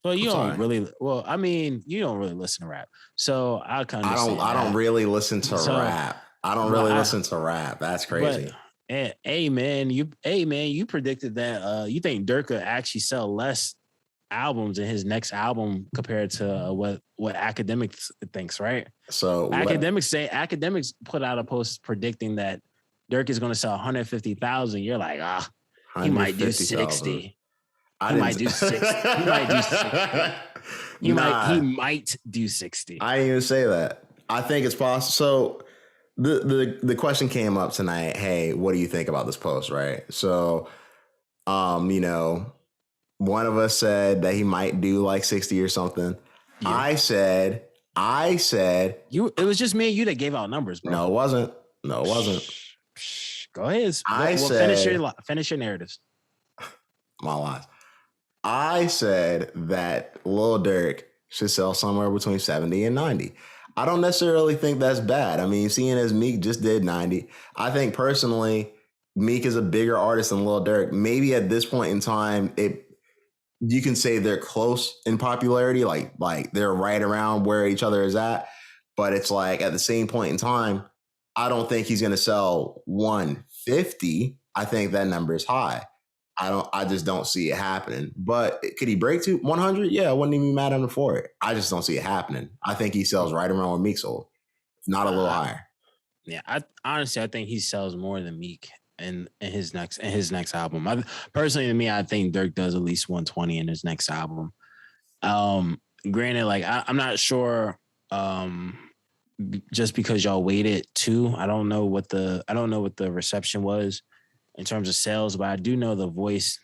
Well, you don't really. Well, I mean, you don't really listen to rap, so I kind of. I don't really listen to rap. I don't really listen to rap. That's crazy. But, hey man, you predicted that you think Durk could actually sell less albums in his next album compared to what academics thinks, right? So academics put out a post predicting that Durk is going to sell 150,000. You're like, he might do 60. He might do 60. He might do 60. I didn't even say that. I think it's possible. So the question came up tonight. Hey, what do you think about this post? Right. So, one of us said that he might do like 60 or something. Yeah. I said it was just me and you that gave out numbers, bro. No, it wasn't. Go ahead. Said, finish your narratives. My lies. I said that Lil Durk should sell somewhere between 70 and 90. I don't necessarily think that's bad. I mean, seeing as Meek just did 90, I think personally, Meek is a bigger artist than Lil Durk. Maybe at this point in time, you can say they're close in popularity, like they're right around where each other is at. But it's like at the same point in time, I don't think he's going to sell 150. I think that number is high. I just don't see it happening. But could he break to 100? Yeah, I wouldn't even be mad at him for it. I just don't see it happening. I think he sells right around what Meek sold, not a little higher. Yeah, I think he sells more than Meek in his next album. Personally, to me, I think Durk does at least 120 in his next album. Granted, like I'm not sure. Just because y'all waited too, I don't know what the reception was in terms of sales, but I do know The Voice.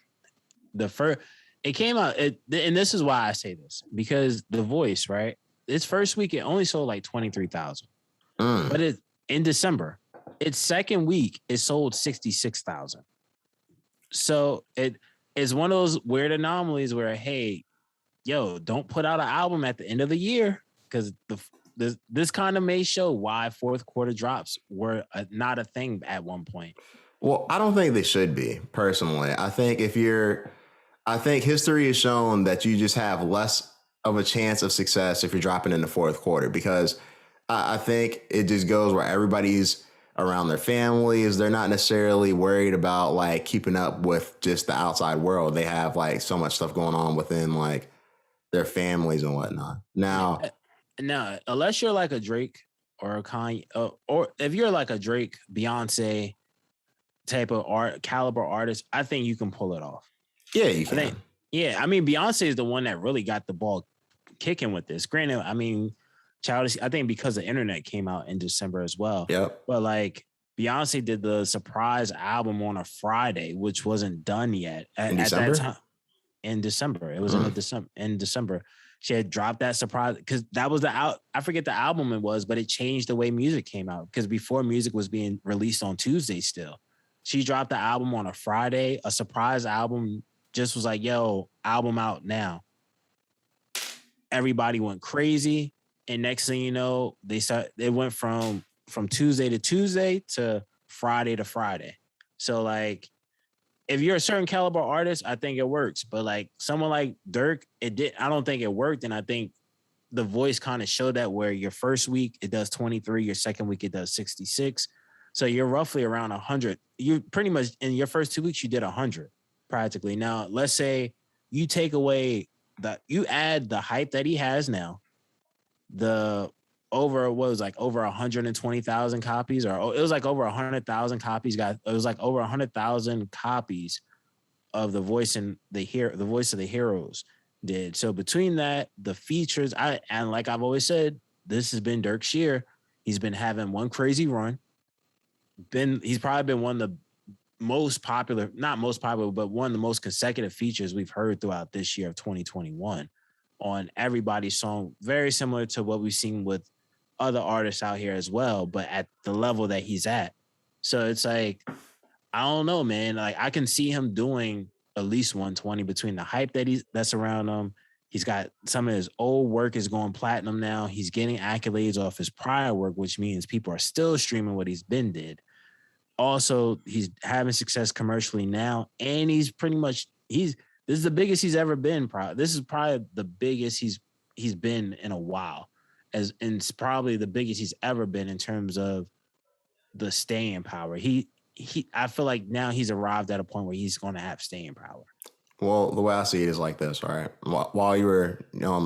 It came out, and this is why I say this, because The Voice, right? Its first week it only sold like 23,000, but in December, its second week it sold 66,000. So it is one of those weird anomalies where, hey, yo, don't put out an album at the end of the year, because this kind of may show why fourth quarter drops were not a thing at one point. Well, I don't think they should be, personally. I think history has shown that you just have less of a chance of success if you're dropping in the fourth quarter, because I think it just goes where everybody's around their families. They're not necessarily worried about like keeping up with just the outside world. They have like so much stuff going on within like their families and whatnot. Now, unless you're like a Drake or a Kanye, or if you're like a Drake, Beyonce type of caliber artist, I think you can pull it off. Yeah, you can. I mean, Beyonce is the one that really got the ball kicking with this. Granted, I mean, Childish, I think because the internet came out in December as well. Yep. But like Beyonce did the surprise album on a Friday, which wasn't done yet at that time. In December, it was in December. She had dropped that surprise because that was I forget the album it was, but it changed the way music came out, because before music was being released on Tuesday still. She dropped the album on a Friday, a surprise album, just was like, yo, album out now. Everybody went crazy. And next thing you know, they went from Tuesday to Tuesday to Friday to Friday. So like, if you're a certain caliber artist, I think it works. But like someone like Durk, I don't think it worked. And I think The Voice kind of showed that, where your first week it does 23, your second week it does 66. So you're roughly around 100. You pretty much in your first 2 weeks you did 100 practically. Now let's say you take away you add the hype that he has now, over 120,000 copies, or it was like over 100,000 copies. It was like over 100,000 copies of The Voice and the Voice of the Heroes did. So between that, the features, and like I've always said, this has been Durk's year. He's been having one crazy run. He's probably been one of the most popular, not most popular, but one of the most consecutive features we've heard throughout this year of 2021 on everybody's song. Very similar to what we've seen with other artists out here as well, but at the level that he's at. So it's like, I don't know, man. Like I can see him doing at least 120 between the hype that's around him. He's got some of his old work is going platinum now. He's getting accolades off his prior work, which means people are still streaming what he's been did. Also, he's having success commercially now, and this is the biggest he's ever been. This is probably the biggest he's been in a while, and it's probably the biggest he's ever been in terms of the staying power. I feel like now he's arrived at a point where he's going to have staying power. Well, the way I see it is like this, all right? While you were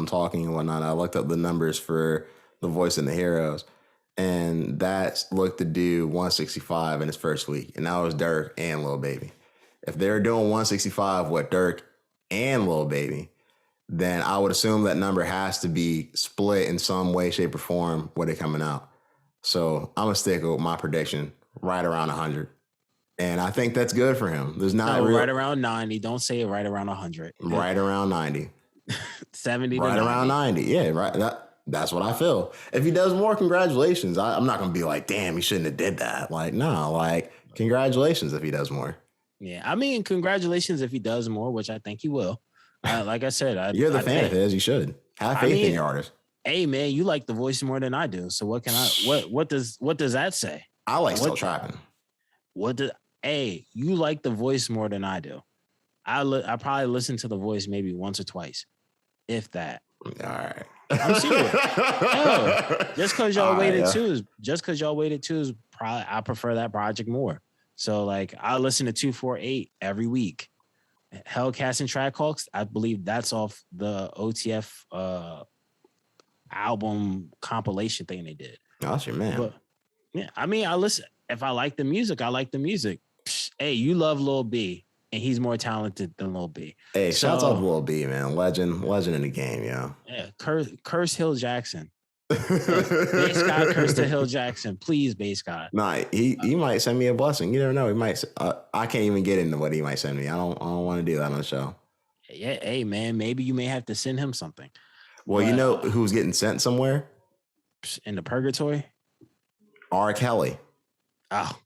talking and whatnot, I looked up the numbers for The Voice and the Heroes, and that looked to do 165 in his first week, and that was Durk and Lil Baby. If they're doing 165 with Durk and Lil Baby, then I would assume that number has to be split in some way, shape, or form when they're coming out. So I'm going to stick with my prediction right around 100. And I think that's good for him. There's not right around 90. Don't say it right around 100. Right around 90. 70 right to 90. Around 90. Yeah, right. That's what I feel. If he does more, congratulations. I'm not going to be like, damn, he shouldn't have did that. Like, no, like, congratulations if he does more. Yeah, I mean, congratulations if he does more, which I think he will. Like I said, you're the fan of his. You should have faith in your artist. Hey, man, you like The Voice more than I do. So what does that say? I like Still Trapping. Hey, you like The Voice more than I do. I probably listen to The Voice maybe once or twice, if that. All right. I'm serious. Just because y'all waited too is probably I prefer that project more. So like I listen to 248 every week. Hellcats and Trackhawks, I believe that's off the OTF album compilation thing they did. Oh, that's your man. But yeah, I mean, I listen. If I like the music, I like the music. Hey, you love Lil B, and he's more talented than Lil B. Hey, shouts out to Lil B, man. Legend in the game, yeah. Yeah, curse Hill Jackson. Bass God, curse to Hill Jackson. Please, Bass God. Nah, he might send me a blessing. You never know. He might. I can't even get into what he might send me. I don't want to do that on the show. Yeah, hey, man, maybe you may have to send him something. Well, you know who's getting sent somewhere? In the purgatory? R. Kelly. Oh.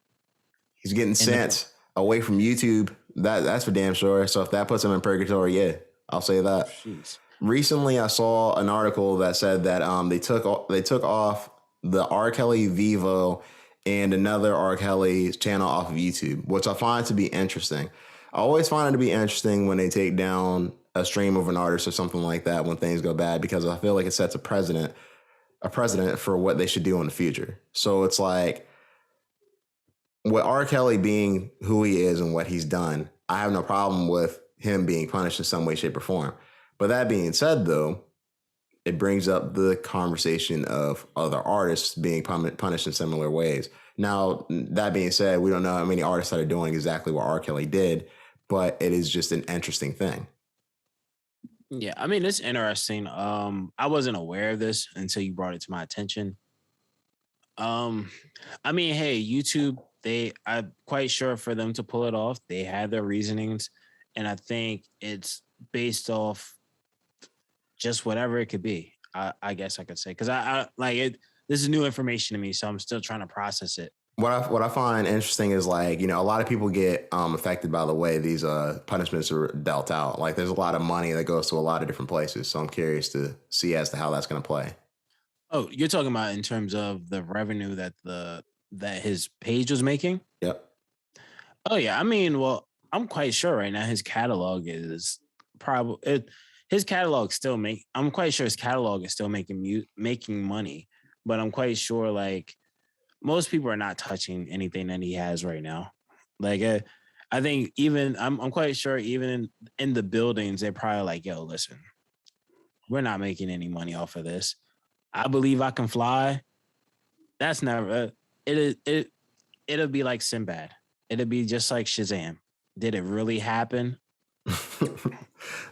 He's getting sent away from YouTube. That's for damn sure. So if that puts him in purgatory, yeah, I'll say that. Jeez. Recently, I saw an article that said that they took off the R. Kelly Vivo and another R. Kelly channel off of YouTube, which I find to be interesting. I always find it to be interesting when they take down a stream of an artist or something like that when things go bad, because I feel like it sets a precedent for what they should do in the future. So it's like, with R. Kelly being who he is and what he's done, I have no problem with him being punished in some way, shape, or form. But that being said, though, it brings up the conversation of other artists being punished in similar ways. Now, that being said, we don't know how many artists that are doing exactly what R. Kelly did, but it is just an interesting thing. Yeah, I mean, it's interesting. I wasn't aware of this until you brought it to my attention. I mean, hey, YouTube, I'm quite sure for them to pull it off, they had their reasonings, and I think it's based off just whatever it could be. I guess I could say, because I like it. This is new information to me, so I'm still trying to process it. What I find interesting is, like, a lot of people get affected by the way these punishments are dealt out. Like, there's a lot of money that goes to a lot of different places, so I'm curious to see as to how that's going to play. Oh, you're talking about in terms of the revenue that his page was making? Yep. Oh yeah, I mean, well, I'm quite sure right now his catalog is probably his catalog still I'm quite sure his catalog is still making money, but I'm quite sure like most people are not touching anything that he has right now. Like I think I'm quite sure even in the buildings they're probably like, yo, listen, we're not making any money off of this. I Believe I Can Fly. That's never it'll be like Sinbad. It'll be just like Shazam. Did it really happen?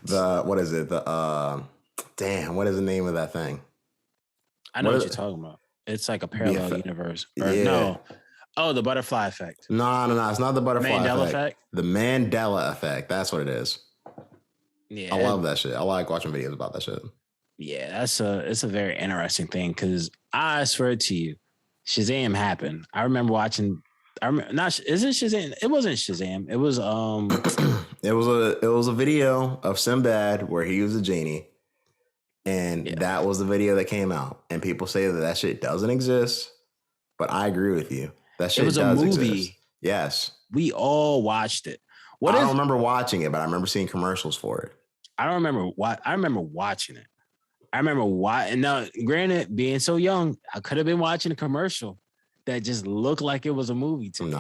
What is it? What is the name of that thing? I know what you're talking about. It's like a parallel universe. Or Yeah. no. Oh, the butterfly effect. No. It's not the butterfly Mandela effect. The Mandela effect. That's what it is. Yeah. I love that shit. I like watching videos about that shit. Yeah, it's a very interesting thing because I swear to you, Shazam happened. I remember watching. I remember not. Isn't Shazam? It wasn't Shazam. It was it was a video of Sinbad where he was a genie, and that was the video that came out. And people say that shit doesn't exist, but I agree with you. That shit does exist. Yes, we all watched it. I don't remember watching it, but I remember seeing commercials for it. I don't remember what. I remember watching it. I remember why. And now, granted, being so young, I could have been watching a commercial that just looked like it was a movie to me.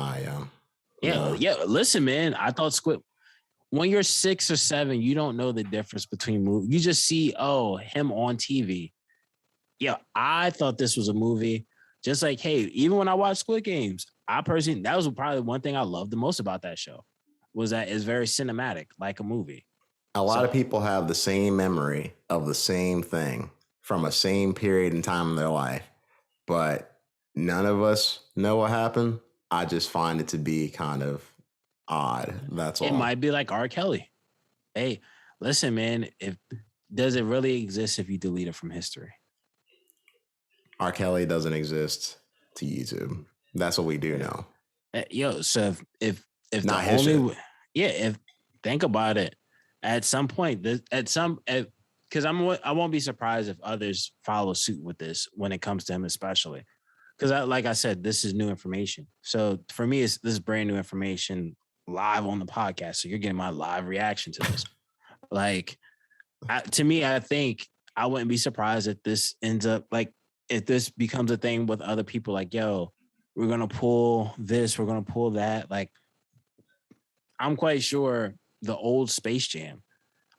Yeah. Listen, man, I thought Squid. When you're 6 or 7, you don't know the difference between movies. You just see, him on TV. Yeah, I thought this was a movie. Just like, hey, even when I watched Squid Games, that was probably one thing I loved the most about that show, was that it's very cinematic, like a movie. A lot of people have the same memory of the same thing from a same period in time in their life, but none of us know what happened. I just find it to be kind of odd. That's all. It might be like R. Kelly. Hey, listen, man, does it really exist if you delete it from history? R. Kelly doesn't exist to YouTube. That's what we do know. So if not the only if think about it. At some point, because I won't be surprised if others follow suit with this when it comes to him, especially because, like I said, this is new information. So for me, this is brand new information live on the podcast. So you're getting my live reaction to this. To me, I think I wouldn't be surprised if this ends up if this becomes a thing with other people. Like, yo, we're gonna pull this, we're gonna pull that. Like, I'm quite sure. The old Space Jam.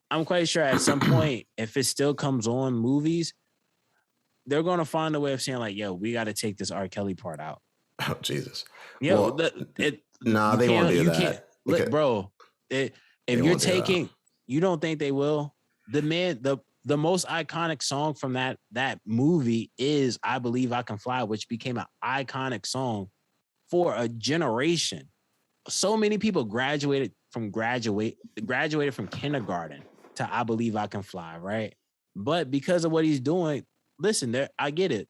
I'm quite sure at some point, if it still comes on movies, they're going to find a way of saying like, yo, we got to take this R. Kelly part out. Oh, Jesus. They won't do that. Look, bro, if you're taking, you don't think they will? The most iconic song from that movie is I Believe I Can Fly, which became an iconic song for a generation. So many people graduated from kindergarten to I Believe I Can Fly, right? But because of what he's doing, listen, I get it.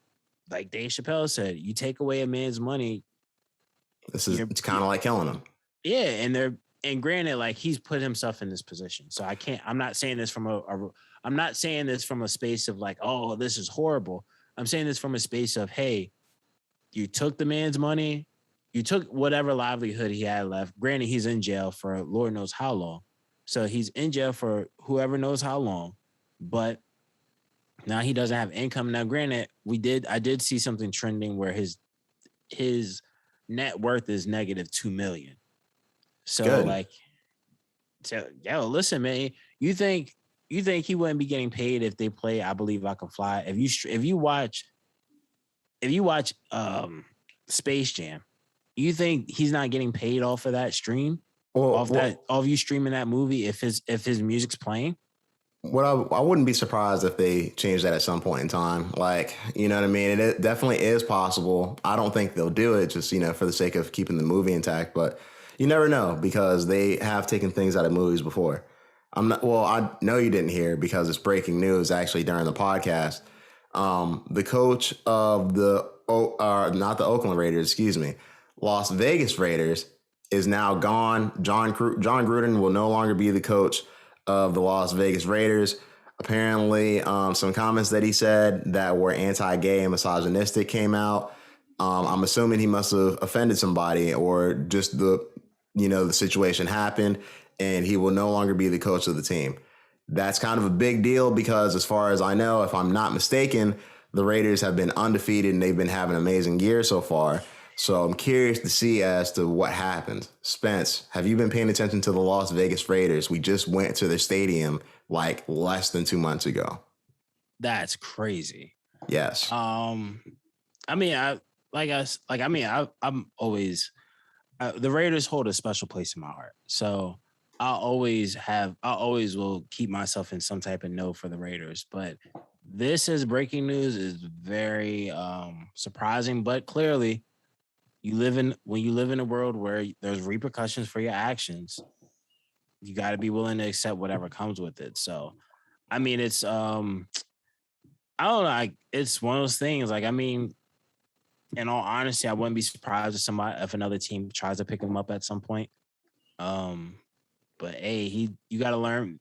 Like Dave Chappelle said, you take away a man's money. It's kind of like killing him. Yeah, and granted, like he's put himself in this position. So I'm not saying this from a space of like, oh, this is horrible. I'm saying this from a space of, hey, you took the man's money. You took whatever livelihood he had left. Granted, he's in jail for Lord knows how long. So he's in jail for whoever knows how long. But now he doesn't have income. Now, granted, I did see something trending where his net worth is -$2 million. So good. Listen, man, you think he wouldn't be getting paid if they play I Believe I Can Fly? If you watch Space Jam, you think he's not getting paid off of that stream? Off you streaming that movie if his music's playing? I wouldn't be surprised if they change that at some point in time. Like, you know what I mean? It definitely is possible. I don't think they'll do it just, for the sake of keeping the movie intact, but you never know because they have taken things out of movies before. I know you didn't hear because it's breaking news actually during the podcast. The coach of not the Oakland Raiders, excuse me, Las Vegas Raiders is now gone. John Gruden will no longer be the coach of the Las Vegas Raiders. Apparently, some comments that he said that were anti-gay and misogynistic came out. I'm assuming he must have offended somebody or just the situation happened and he will no longer be the coach of the team. That's kind of a big deal because as far as I know, if I'm not mistaken, the Raiders have been undefeated and they've been having an amazing year so far. So I'm curious to see as to what happened. Spence, have you been paying attention to the Las Vegas Raiders? We just went to their stadium like less than 2 months ago. That's crazy. Yes. I'm always the Raiders hold a special place in my heart. So I always will keep myself in some type of no for the Raiders. But this is breaking news is very surprising, but clearly when you live in a world where there's repercussions for your actions, you got to be willing to accept whatever comes with it. So, I mean, it's I don't know, it's one of those things. Like, I mean, in all honesty, I wouldn't be surprised if another team tries to pick him up at some point. But hey, you got to learn.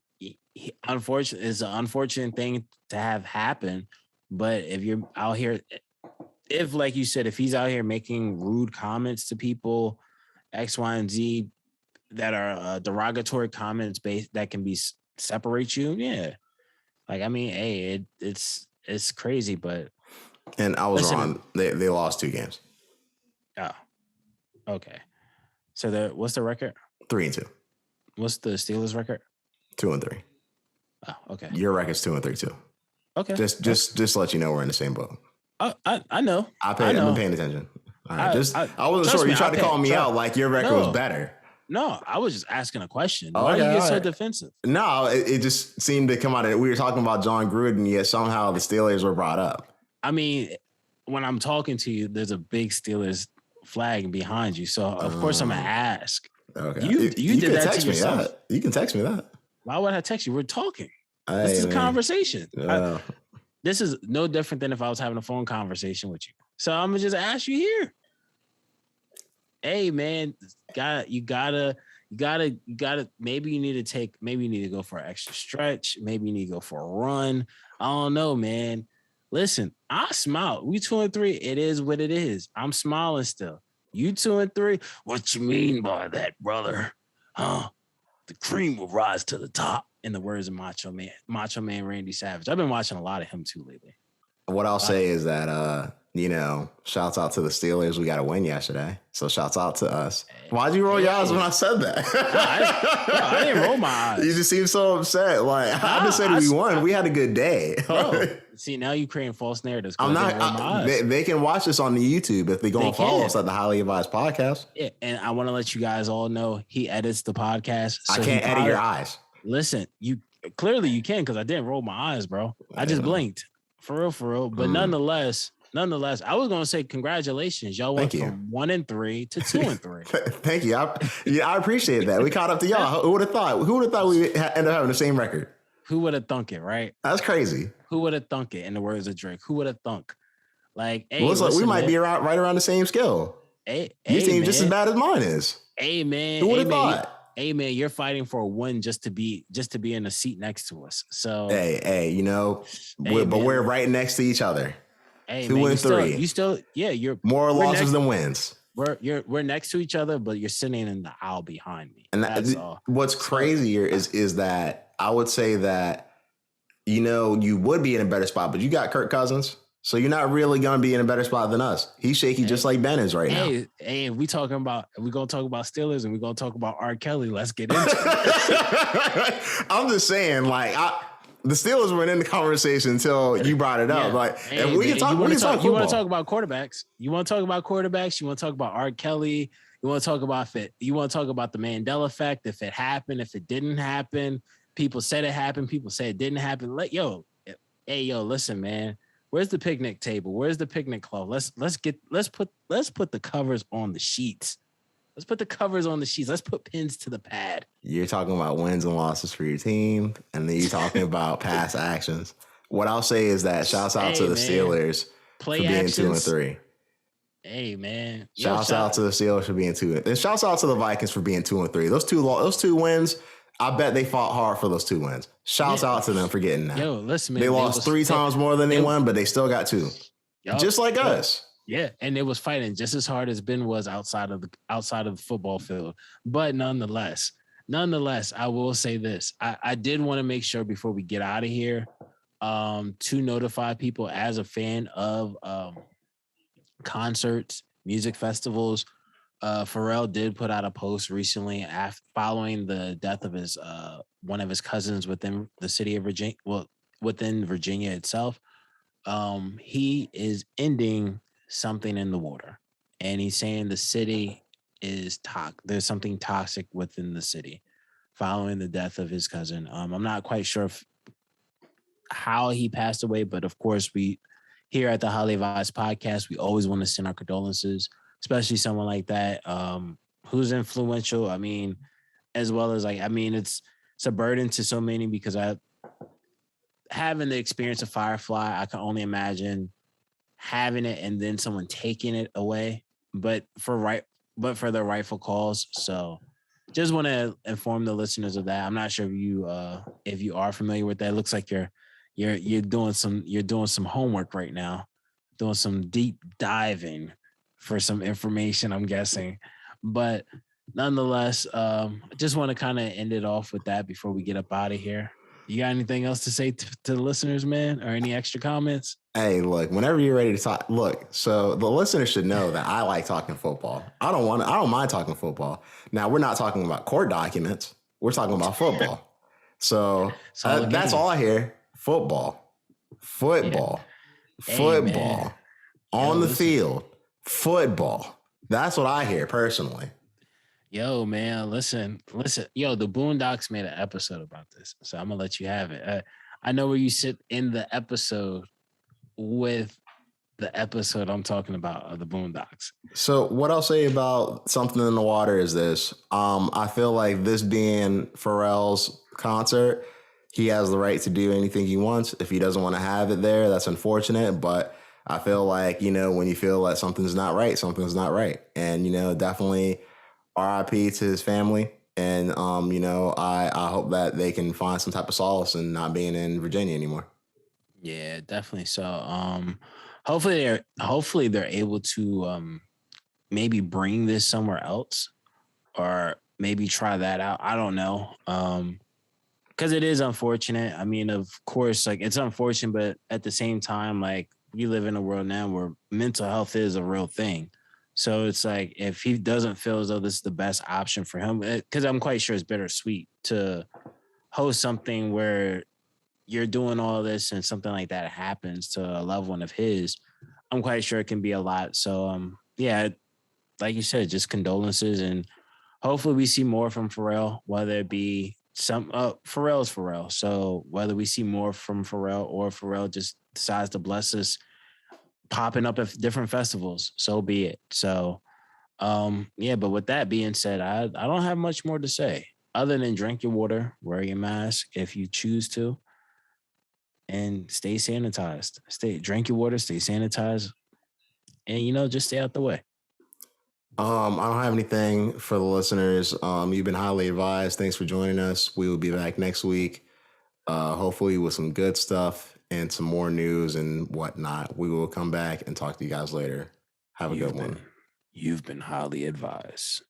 Unfortunately, it's an unfortunate thing to have happen. But if you're out here, if like you said, if he's out here making rude comments to people, X, Y, and Z, that are derogatory comments based that can be separate you, yeah. Like, I mean, hey, it's crazy, but and I was wrong. They lost 2 games. Oh, okay. So what's the record? 3-2. What's the Steelers record? 2-3. Oh, okay. Your record's 2-3 too. Okay. Just to let you know we're in the same boat. I know. I've been paying attention. All right. I wasn't sure. You tried to call me out like your record was better. No, I was just asking a question. Why do you get so defensive? No, it just seemed to come out of, we were talking about John Gruden, yet somehow the Steelers were brought up. I mean, when I'm talking to you, there's a big Steelers flag behind you. So of course I'm gonna ask. Okay. You did that to yourself. That. You can text me that. Why would I text you? We're talking. This is a conversation. This is no different than if I was having a phone conversation with you. So I'm gonna just ask you here. Hey man, you gotta maybe you need to go for an extra stretch, maybe you need to go for a run. I don't know, man. Listen, I smile. We 2-3. It is what it is. I'm smiling still. You 2-3. What you mean by that, brother? Huh? The cream will rise to the top. In the words of Macho Man Randy Savage. I've been watching a lot of him too lately. What I'll say is that, shouts out to the Steelers. We got a win yesterday. So shouts out to us. Why'd you roll your eyes when I said that? I didn't roll my eyes. You just seem so upset. Like, I just said we won. We had a good day. See, now you creating false narratives. I'm not. They can watch this on the YouTube if they go and follow us at the Highly Advised Podcast. Yeah, and I want to let you guys all know he edits the podcast. So I can't edit your eyes. Listen, you can because I didn't roll my eyes, bro. I just blinked. For real. But nonetheless, I was gonna say congratulations. Y'all went from 1-3 to 2-3. Thank you. I appreciate that. We caught up to y'all. Who would have thought? Who would have thought we end up having the same record? Who would have thunk it, right? That's crazy. Who would have thunk it? In the words of Drake, who would have thunk? Like, hey, we might be right around the same scale. You seem just as bad as mine is. Hey man, who would have thought? Hey man, you're fighting for a win just to be in a seat next to us. So but we're right next to each other. Hey, 2-3. You're more losses than wins. We're next to each other, but you're sitting in the aisle behind me. And that's all. What's crazier is that I would say that you would be in a better spot, but you got Kirk Cousins. So you're not really going to be in a better spot than us. He's shaky just like Ben is right now. Hey, we're going to talk about Steelers and we're going to talk about R. Kelly. Let's get into it. I'm just saying, like, the Steelers weren't in the conversation until you brought it up. Like, and we can talk. You want to talk about quarterbacks? You want to talk about quarterbacks? You want to talk about R. Kelly? You want to talk about You want to talk about the Mandela Effect? If it happened, if it didn't happen, people said it happened. People said it didn't happen. Listen, man. Where's the picnic table? Where's the picnic cloth? Let's put the covers on the sheets. Let's put the covers on the sheets. Let's put pins to the pad. You're talking about wins and losses for your team, and then you're talking about past actions. What I'll say is that shouts out to the Steelers for being 2-3. Hey man, shouts out to the Steelers for being 2, and shouts out to the Vikings for being 2-3. Those two wins. I bet they fought hard for those 2 wins. Shouts out to them for getting that. Listen, man. They lost 3 times more than they won, but they still got 2. Just like us. Yeah, and they was fighting just as hard as Ben was outside of the football field. But nonetheless, I will say this. I did want to make sure before we get out of here to notify people as a fan of concerts, music festivals. Pharrell did put out a post recently following the death of his one of his cousins within the city of Virginia. Well, within Virginia itself, he is ending something in the water, and he's saying the city is there's something toxic within the city following the death of his cousin. I'm not quite sure how he passed away, but of course here at the Highly Advised Podcast, we always want to send our condolences, especially someone like that who's influential. I mean, as well as like, I mean, it's a burden to so many because I having the experience of Firefly, I can only imagine having it and then someone taking it away, but for the rightful cause. So just want to inform the listeners of that. I'm not sure if you are familiar with that. It looks like you're doing some homework right now, doing some deep diving for some information, I'm guessing. But nonetheless, I just want to kind of end it off with that before we get up out of here. You got anything else to say to the listeners, man, or any extra comments? Hey, look, whenever you're ready to talk, look, so the listeners should know that I like talking football. I don't mind talking football. Now, we're not talking about court documents. We're talking about football. So that's all I hear. Football, Yeah. Hey, man. On the field, football. That's what I hear personally. Yo, man, listen. Yo, the Boondocks made an episode about this, so I'm gonna let you have it. I know where you sit in the episode with the episode I'm talking about of the Boondocks. So what I'll say about Something in the Water is this. I feel like this being Pharrell's concert, he has the right to do anything he wants. If he doesn't want to have it there, that's unfortunate. But I feel like, when you feel that something's not right, something's not right. And, definitely RIP to his family. And, I hope that they can find some type of solace in not being in Virginia anymore. Yeah, definitely. So, hopefully they're able to maybe bring this somewhere else or maybe try that out. I don't know. Because it is unfortunate. I mean, of course, like it's unfortunate, but at the same time, like we live in a world now where mental health is a real thing. So it's like if he doesn't feel as though this is the best option for him, because I'm quite sure it's bittersweet to host something where you're doing all this and something like that happens to a loved one of his. I'm quite sure it can be a lot. So yeah, like you said, just condolences and hopefully we see more from Pharrell, whether it be Pharrell's Pharrell. So whether we see more from Pharrell or Pharrell just decides to bless us popping up at different festivals, so be it. So yeah, but with that being said, I don't have much more to say other than drink your water, wear your mask if you choose to, and stay sanitized. Drink your water, stay sanitized, and just stay out the way. I don't have anything for the listeners. You've been highly advised. Thanks for joining us. We will be back next week, hopefully with some good stuff and some more news and whatnot. We will come back and talk to you guys later. Have a good one. You've been highly advised.